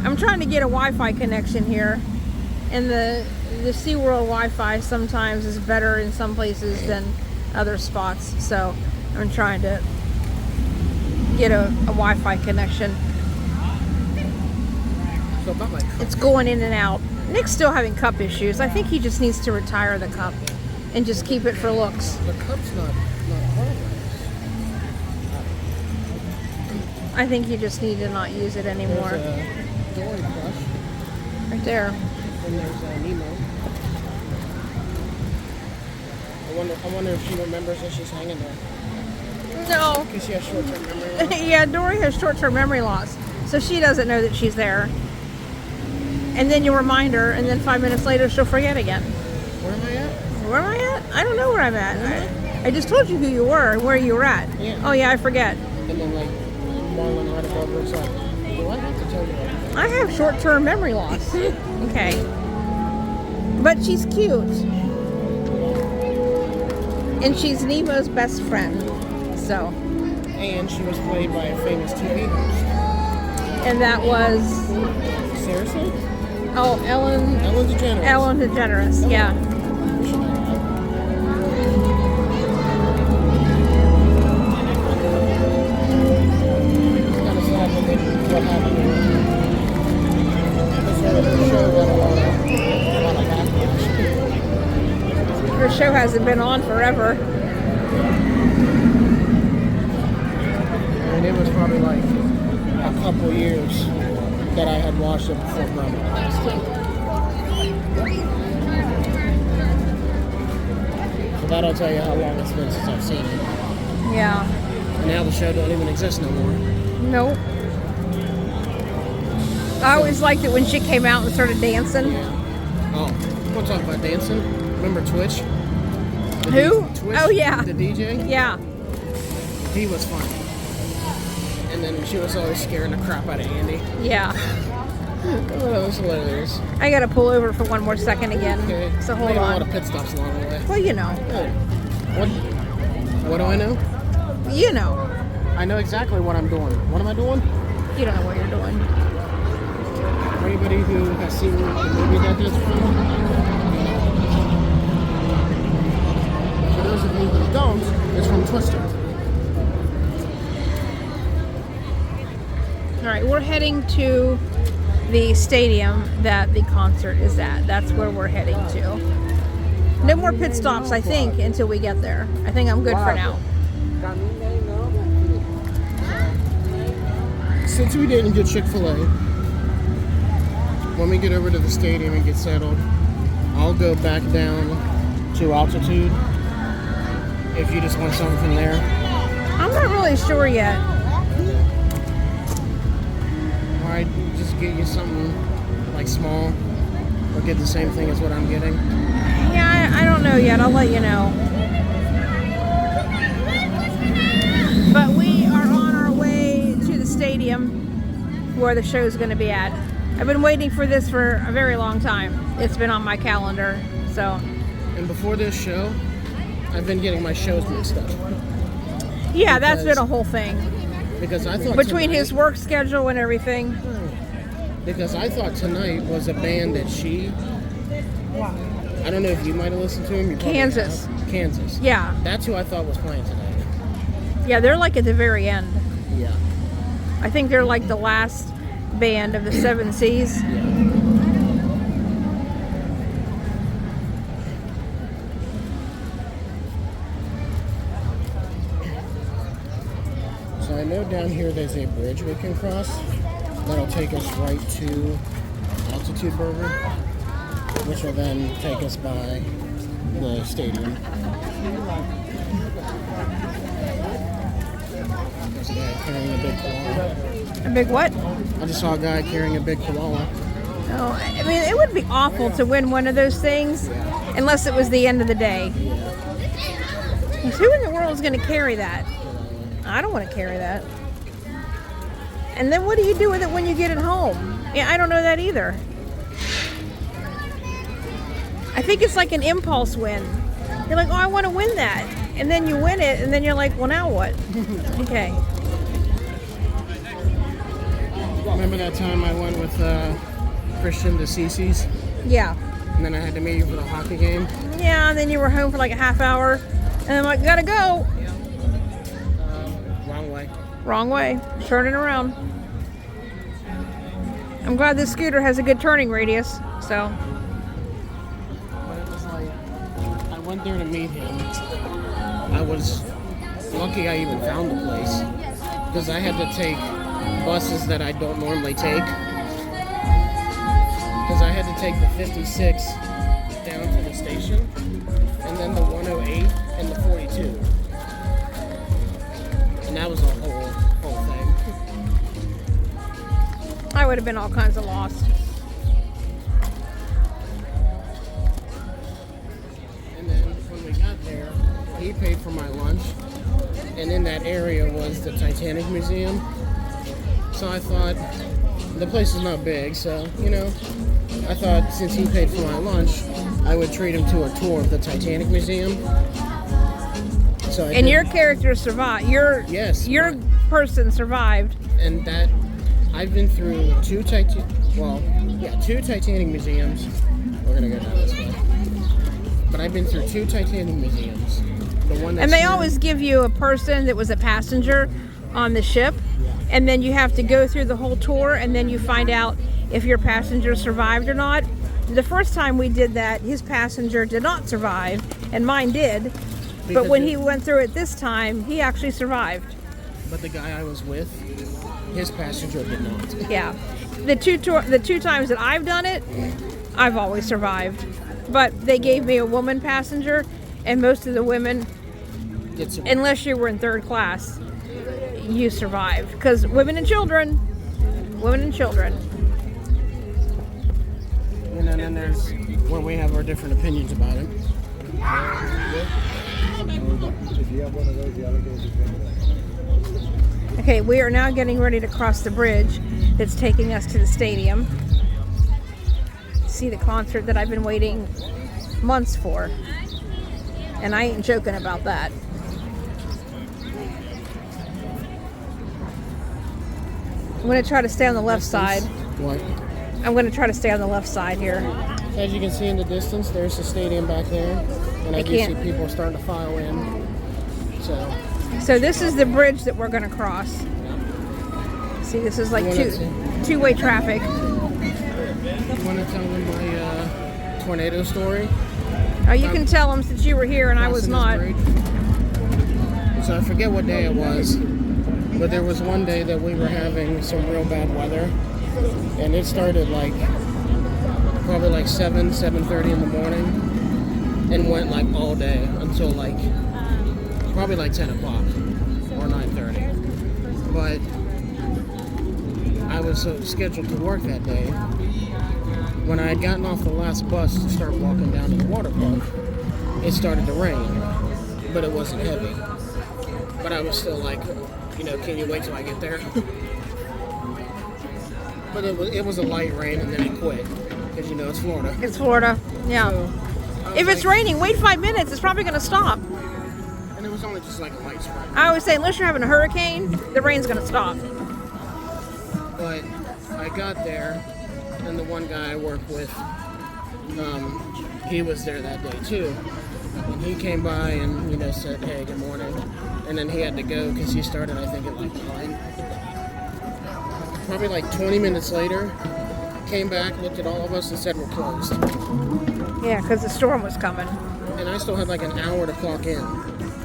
I'm trying to get a Wi-Fi connection here, and the SeaWorld Wi-Fi sometimes is better in some places than other spots. So I'm trying to get a Wi-Fi connection. So about my cup. It's going in and out. Nick's still having cup issues. I think he just needs to retire the cup and just keep it for looks. The cup's not hard. I think you just need to not use it anymore. There's a Dory plush, Right there. and there's Nemo. I wonder if she remembers that she's hanging there. No. Because she has short-term memory loss. Yeah, Dory has short-term memory loss, so she doesn't know that she's there. And then you remind her, and then 5 minutes later she'll forget again. Where am I at? Where am I at? I don't know where I'm at. I just told you who you were, where you were at. Yeah. Oh yeah, I forget. And then like Marlon right above her, it's like, do I have to tell you everything? I have short-term memory loss. Okay. But she's cute. And she's Nemo's best friend. So, And she was played by a famous TV host. and that was, Seriously? oh, Ellen DeGeneres. Ellen DeGeneres, yeah. You should know that. It's kind of sad when what happened to her. This show got a lot of backlash. Her show hasn't been on forever. And it was probably like a couple years that I had watched it before Grandma passed. So that'll tell you how long it's been since I've seen it. Yeah. And now the show don't even exist no more. Nope. I always liked it when she came out and started dancing. Oh, we'll talk about dancing. Remember Twitch? Who? Twitch? Oh, yeah. The DJ? Yeah. He was funny. And then she was always scaring the crap out of Andy. Yeah. Oh, that was hilarious. I gotta pull over for one more second again. Okay. So hold Made a lot on. of pit stops along the way. Well, you know. Good. What do I know? You know. I know exactly what I'm doing. What am I doing? You don't know what you're doing. For anybody who has seen the movie that that's from, for those of you who don't, it's from Twister. All right, we're heading to the stadium that the concert is at. That's where we're heading to. No more pit stops, I think, until we get there. I think I'm good for now. Since we didn't get Chick-fil-A, when we get over to the stadium and get settled, I'll go back down to altitude if you just want something from there. I'm not really sure yet. Alright, just get you something like small or get the same thing as what I'm getting. Yeah, I don't know yet. I'll let you know. But we are on our way to the stadium where the show is going to be at. I've been waiting for this for a very long time. It's been on my calendar, so. And before this show, I've been getting my shows mixed up. Yeah, that's been a whole thing. Because I thought Between tonight, his work schedule and everything. because I thought tonight was a band that she I don't know if you might have listened to him. You probably Kansas. have. Kansas. Yeah. That's who I thought was playing tonight. Yeah, they're like at the very end. Yeah. I think they're like the last band of the Seven Seas. Yeah. So I know down here there's a bridge we can cross that'll take us right to Altitude Burger, which will then take us by the stadium. There's a guy carrying a big koala. A big what? I just saw a guy carrying a big koala. Oh, I mean, it would be awful to win one of those things unless it was the end of the day. Who in the world is going to carry that? I don't want to carry that. And then what do you do with it when you get it home? Yeah, I don't know that either. I think it's like an impulse win. You're like, oh, I want to win that. And then you win it, and then you're like, well, now what? Okay. Remember that time I went with Christian to Cece's? Yeah. And then I had to meet you for the hockey game? Yeah, and then you were home for like a half hour. And I'm like, gotta go. Wrong way. Wrong way. Turning around. I'm glad this scooter has a good turning radius. So, But it was like, I went there to meet him. I was lucky I even found the place. Because I had to take buses that I don't normally take. Because I had to take the 56 down to the station. And then the 108 and the 42. And that was a whole thing. I would have been all kinds of lost. And then when we got there, he paid for my lunch. And in that area was the Titanic Museum. So I thought, the place is not big, so, you know, I thought since he paid for my lunch, I would treat him to a tour of the Titanic Museum. So I And did. your character survived. Your person survived. And that, I've been through two Titanic museums. We're gonna go down this way. But I've been through two Titanic museums. The one that's And they here- always give you a person that was a passenger on the ship. And then you have to go through the whole tour, and then you find out if your passenger survived or not. The first time we did that, his passenger did not survive, and mine did. But Because when it- he went through it this time, he actually survived. But the guy I was with, his passenger did not. Yeah. The two times that I've done it, I've always survived. But they gave me a woman passenger, and most of the women, Did some- unless you were in third class, you survived. Because women and children. And then there's where we have our different opinions about it. If you have one of those, the other goes Okay, we are now getting ready to cross the bridge that's taking us to the stadium. See the concert that I've been waiting months for. And I ain't joking about that. I'm going to try to stay on the left side. What? I'm going to try to stay on the left side here. As you can see in the distance, there's the stadium back there. And I do see can't- people starting to file in. So this is the bridge that we're going to cross. See, this is like two-way traffic. You want to tell them my tornado story? Oh, you can tell them since you were here and I was not. Crossing this bridge. So I forget what day it was, but there was one day that we were having some real bad weather, and it started like probably like 7:30 in the morning, and went like all day until like probably like 10 o'clock or 9:30. But I was scheduled to work that day. When I had gotten off the last bus to start walking down to the water park, it started to rain, but it wasn't heavy. But I was still like, you know, can you wait till I get there? But it was a light rain, and then it quit, because you know it's Florida. It's Florida. Yeah. So, I was If it's like- raining, wait 5 minutes. It's probably going to stop. and it was only just like a light spray. I always say, unless you're having a hurricane, the rain's going to stop. But I got there, and the one guy I work with, he was there that day too. And he came by and, you know, said, hey, good morning. And then he had to go because he started, I think, at like 9. Probably like 20 minutes later, came back, looked at all of us and said we're closed. Yeah, because the storm was coming. And I still had like an hour to clock in.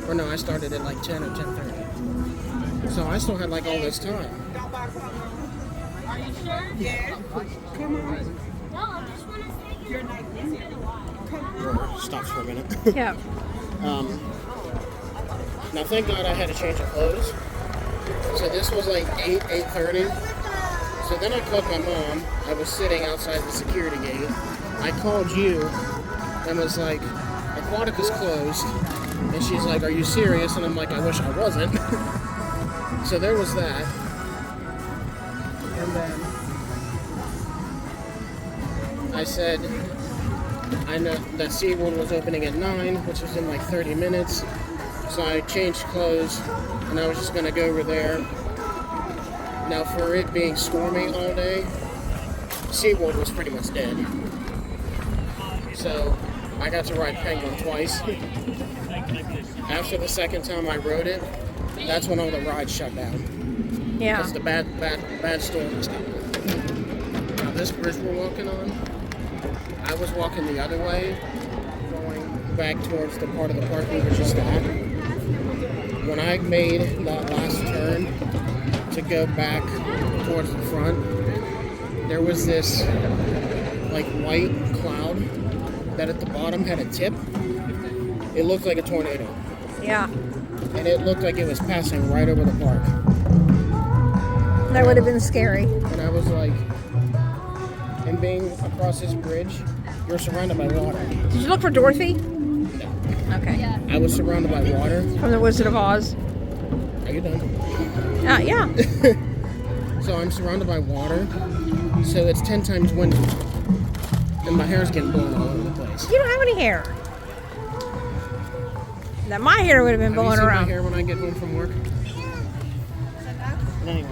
Or no, I started at like 10 or 10:30. So I still had like all this time. Are you sure? Yeah. Come on. No, I just want to say you're like this been a while. Stops for a minute. Yeah. Now thank God I had to change of clothes. So this was like 8:30. So then I called my mom. I was sitting outside the security gate. I called you and was like, Aquatica's closed. And she's like, are you serious? And I'm like, I wish I wasn't. So there was that. And then I said, I know that SeaWorld was opening at 9, which was in like 30 minutes. So I changed clothes and I was just gonna go over there. Now for it being stormy all day, SeaWorld was pretty much dead. So I got to ride Penguin twice. After the second time I rode it, that's when all the rides shut down. Yeah. Because the bad storm was coming. Now this bridge we're walking on, I was walking the other way, going back towards the part of the park we were just at. When I made that last turn to go back towards the front, there was this like white cloud that at the bottom had a tip. It looked like a tornado. Yeah. And it looked like it was passing right over the park. That would have been scary. And I was like, and being across this bridge, you're surrounded by water. Did you look for Dorothy? No. Okay. I was surrounded by water. From the Wizard of Oz. Are you done? Yeah. So I'm surrounded by water. So it's 10 times windy. And my hair's getting blown all over the place. You don't have any hair. Now my hair would have been Have you blowing seen around. my hair when I get home from work? Anyway,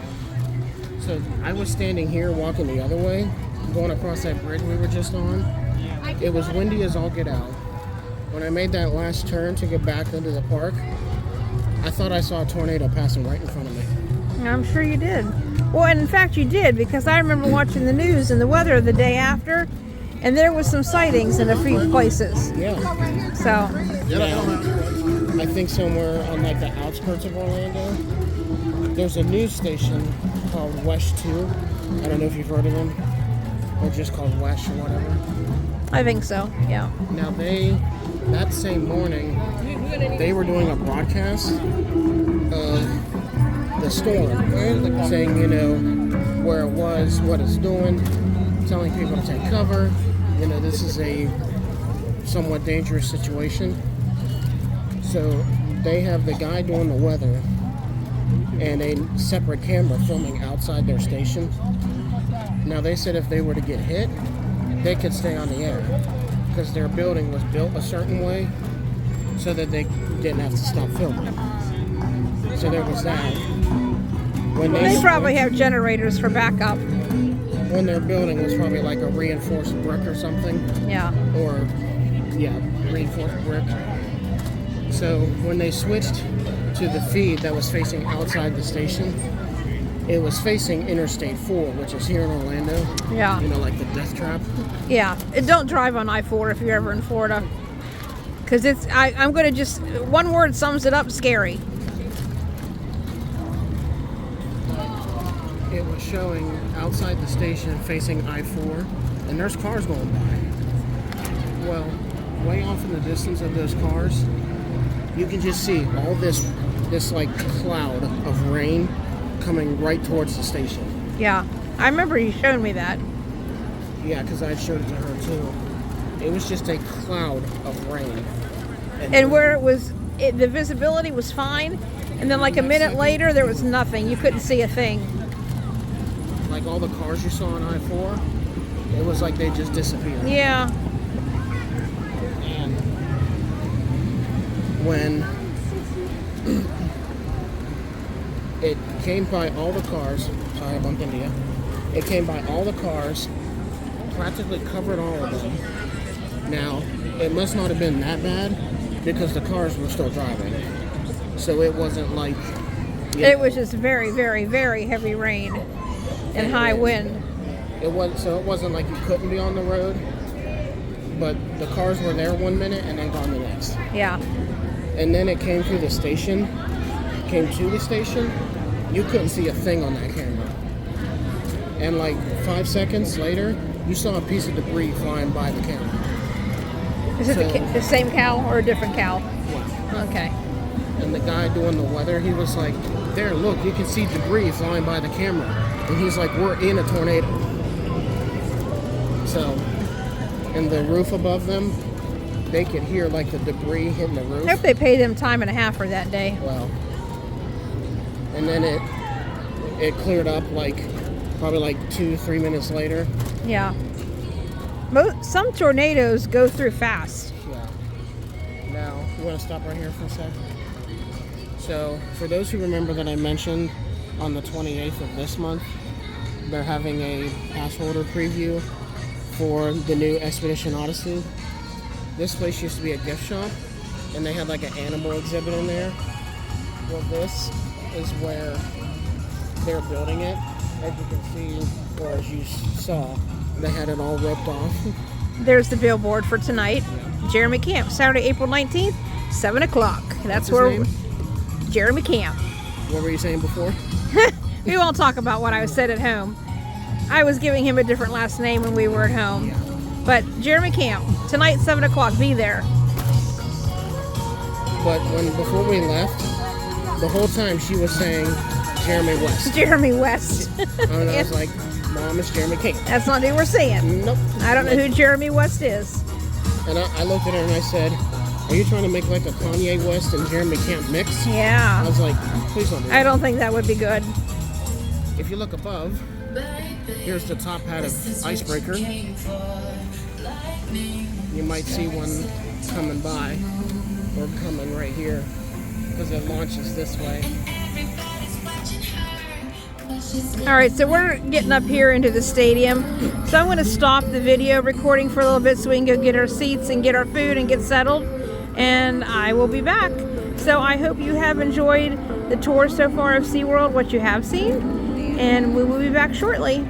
so I was standing here walking the other way, going across that bridge we were just on. It was windy as all get out. When I made that last turn to get back into the park, I thought I saw a tornado passing right in front of me. I'm sure you did. Well, and in fact you did, because I remember watching the news and the weather the day after, and there was some sightings in a few places. Yeah. So, Now, I think somewhere on like the outskirts of Orlando, there's a news station called Wesh 2. I don't know if you've heard of them, or just called Wesh or whatever. I think so, yeah. Now that same morning, they were doing a broadcast of the storm, saying, you know, where it was, what it's doing, telling people to take cover. You know, this is a somewhat dangerous situation. So they have the guy doing the weather and a separate camera filming outside their station. Now they said if they were to get hit, they could stay on the air because their building was built a certain way so that they didn't have to stop filming. So there was that. When They probably have generators for backup. when their building was probably like a reinforced brick or something, Yeah. or yeah, reinforced brick. So when they switched to the feed that was facing outside the station, it was facing Interstate 4, which is here in Orlando. Yeah. You know, like the death trap. Yeah. And don't drive on I-4 if you're ever in Florida. Because I'm going to just, one word sums it up, scary. It was showing outside the station facing I-4, and there's cars going by. Well, way off in the distance of those cars, you can just see all this like cloud of rain coming right towards the station. Yeah. I remember you showed me that. Yeah, because I showed it to her too. It was just a cloud of rain. And where it was, the visibility was fine. And then like a minute later, there was nothing. You couldn't see a thing. Like all the cars you saw on I-4, it was like they just disappeared. Yeah. And when it came by all the cars, sorry I bumped into you. It came by all the cars, practically covered all of them. Now, it must not have been that bad because the cars were still driving. So it wasn't like... It was just very, very, very heavy rain and high wind. It wasn't like you couldn't be on the road, but the cars were there 1 minute and then gone the next. Yeah. And then it came to the station. You couldn't see a thing on that camera. And like 5 seconds later, you saw a piece of debris flying by the camera. Is it the same cow or a different cow? Wow. Okay. And the guy doing the weather, he was like, there, look, you can see debris flying by the camera. And he's like, we're in a tornado. So, and the roof above them, they could hear like the debris hitting the roof. I hope they paid them time and a half for that day. Well, and then it cleared up like probably like 2-3 minutes later. Yeah. Some tornadoes go through fast. Yeah. Now, you want to stop right here for a sec? So, for those who remember that I mentioned on the 28th of this month, they're having a pass holder preview for the new Expedition Odyssey. This place used to be a gift shop, and they had like an animal exhibit in there. Well, this is where they're building it. As you can see, or as you saw, they had it all roped off. There's the billboard for tonight. Jeremy Camp, Saturday, April 19th, 7 o'clock. That's where name? Jeremy Camp. What were you saying before? We won't talk about what I said at home. I was giving him a different last name when we were at home. Yeah. But Jeremy Camp, tonight, 7 o'clock, be there. But before we left, the whole time she was saying Jeremy West. Jeremy West. And I was like, Mom, it's Jeremy Camp. That's not who we're saying. Nope. I don't know who Jeremy West is. And I looked at her and I said, are you trying to make like a Kanye West and Jeremy Camp mix? I Yeah. was like, please don't do that. I don't think that would be good. If you look above, here's the top hat of Icebreaker. You might see one coming by or coming right here because it launches this way. All right, so we're getting up here into the stadium. So I'm going to stop the video recording for a little bit so we can go get our seats and get our food and get settled. And I will be back. So I hope you have enjoyed the tour so far of SeaWorld, what you have seen. And we will be back shortly.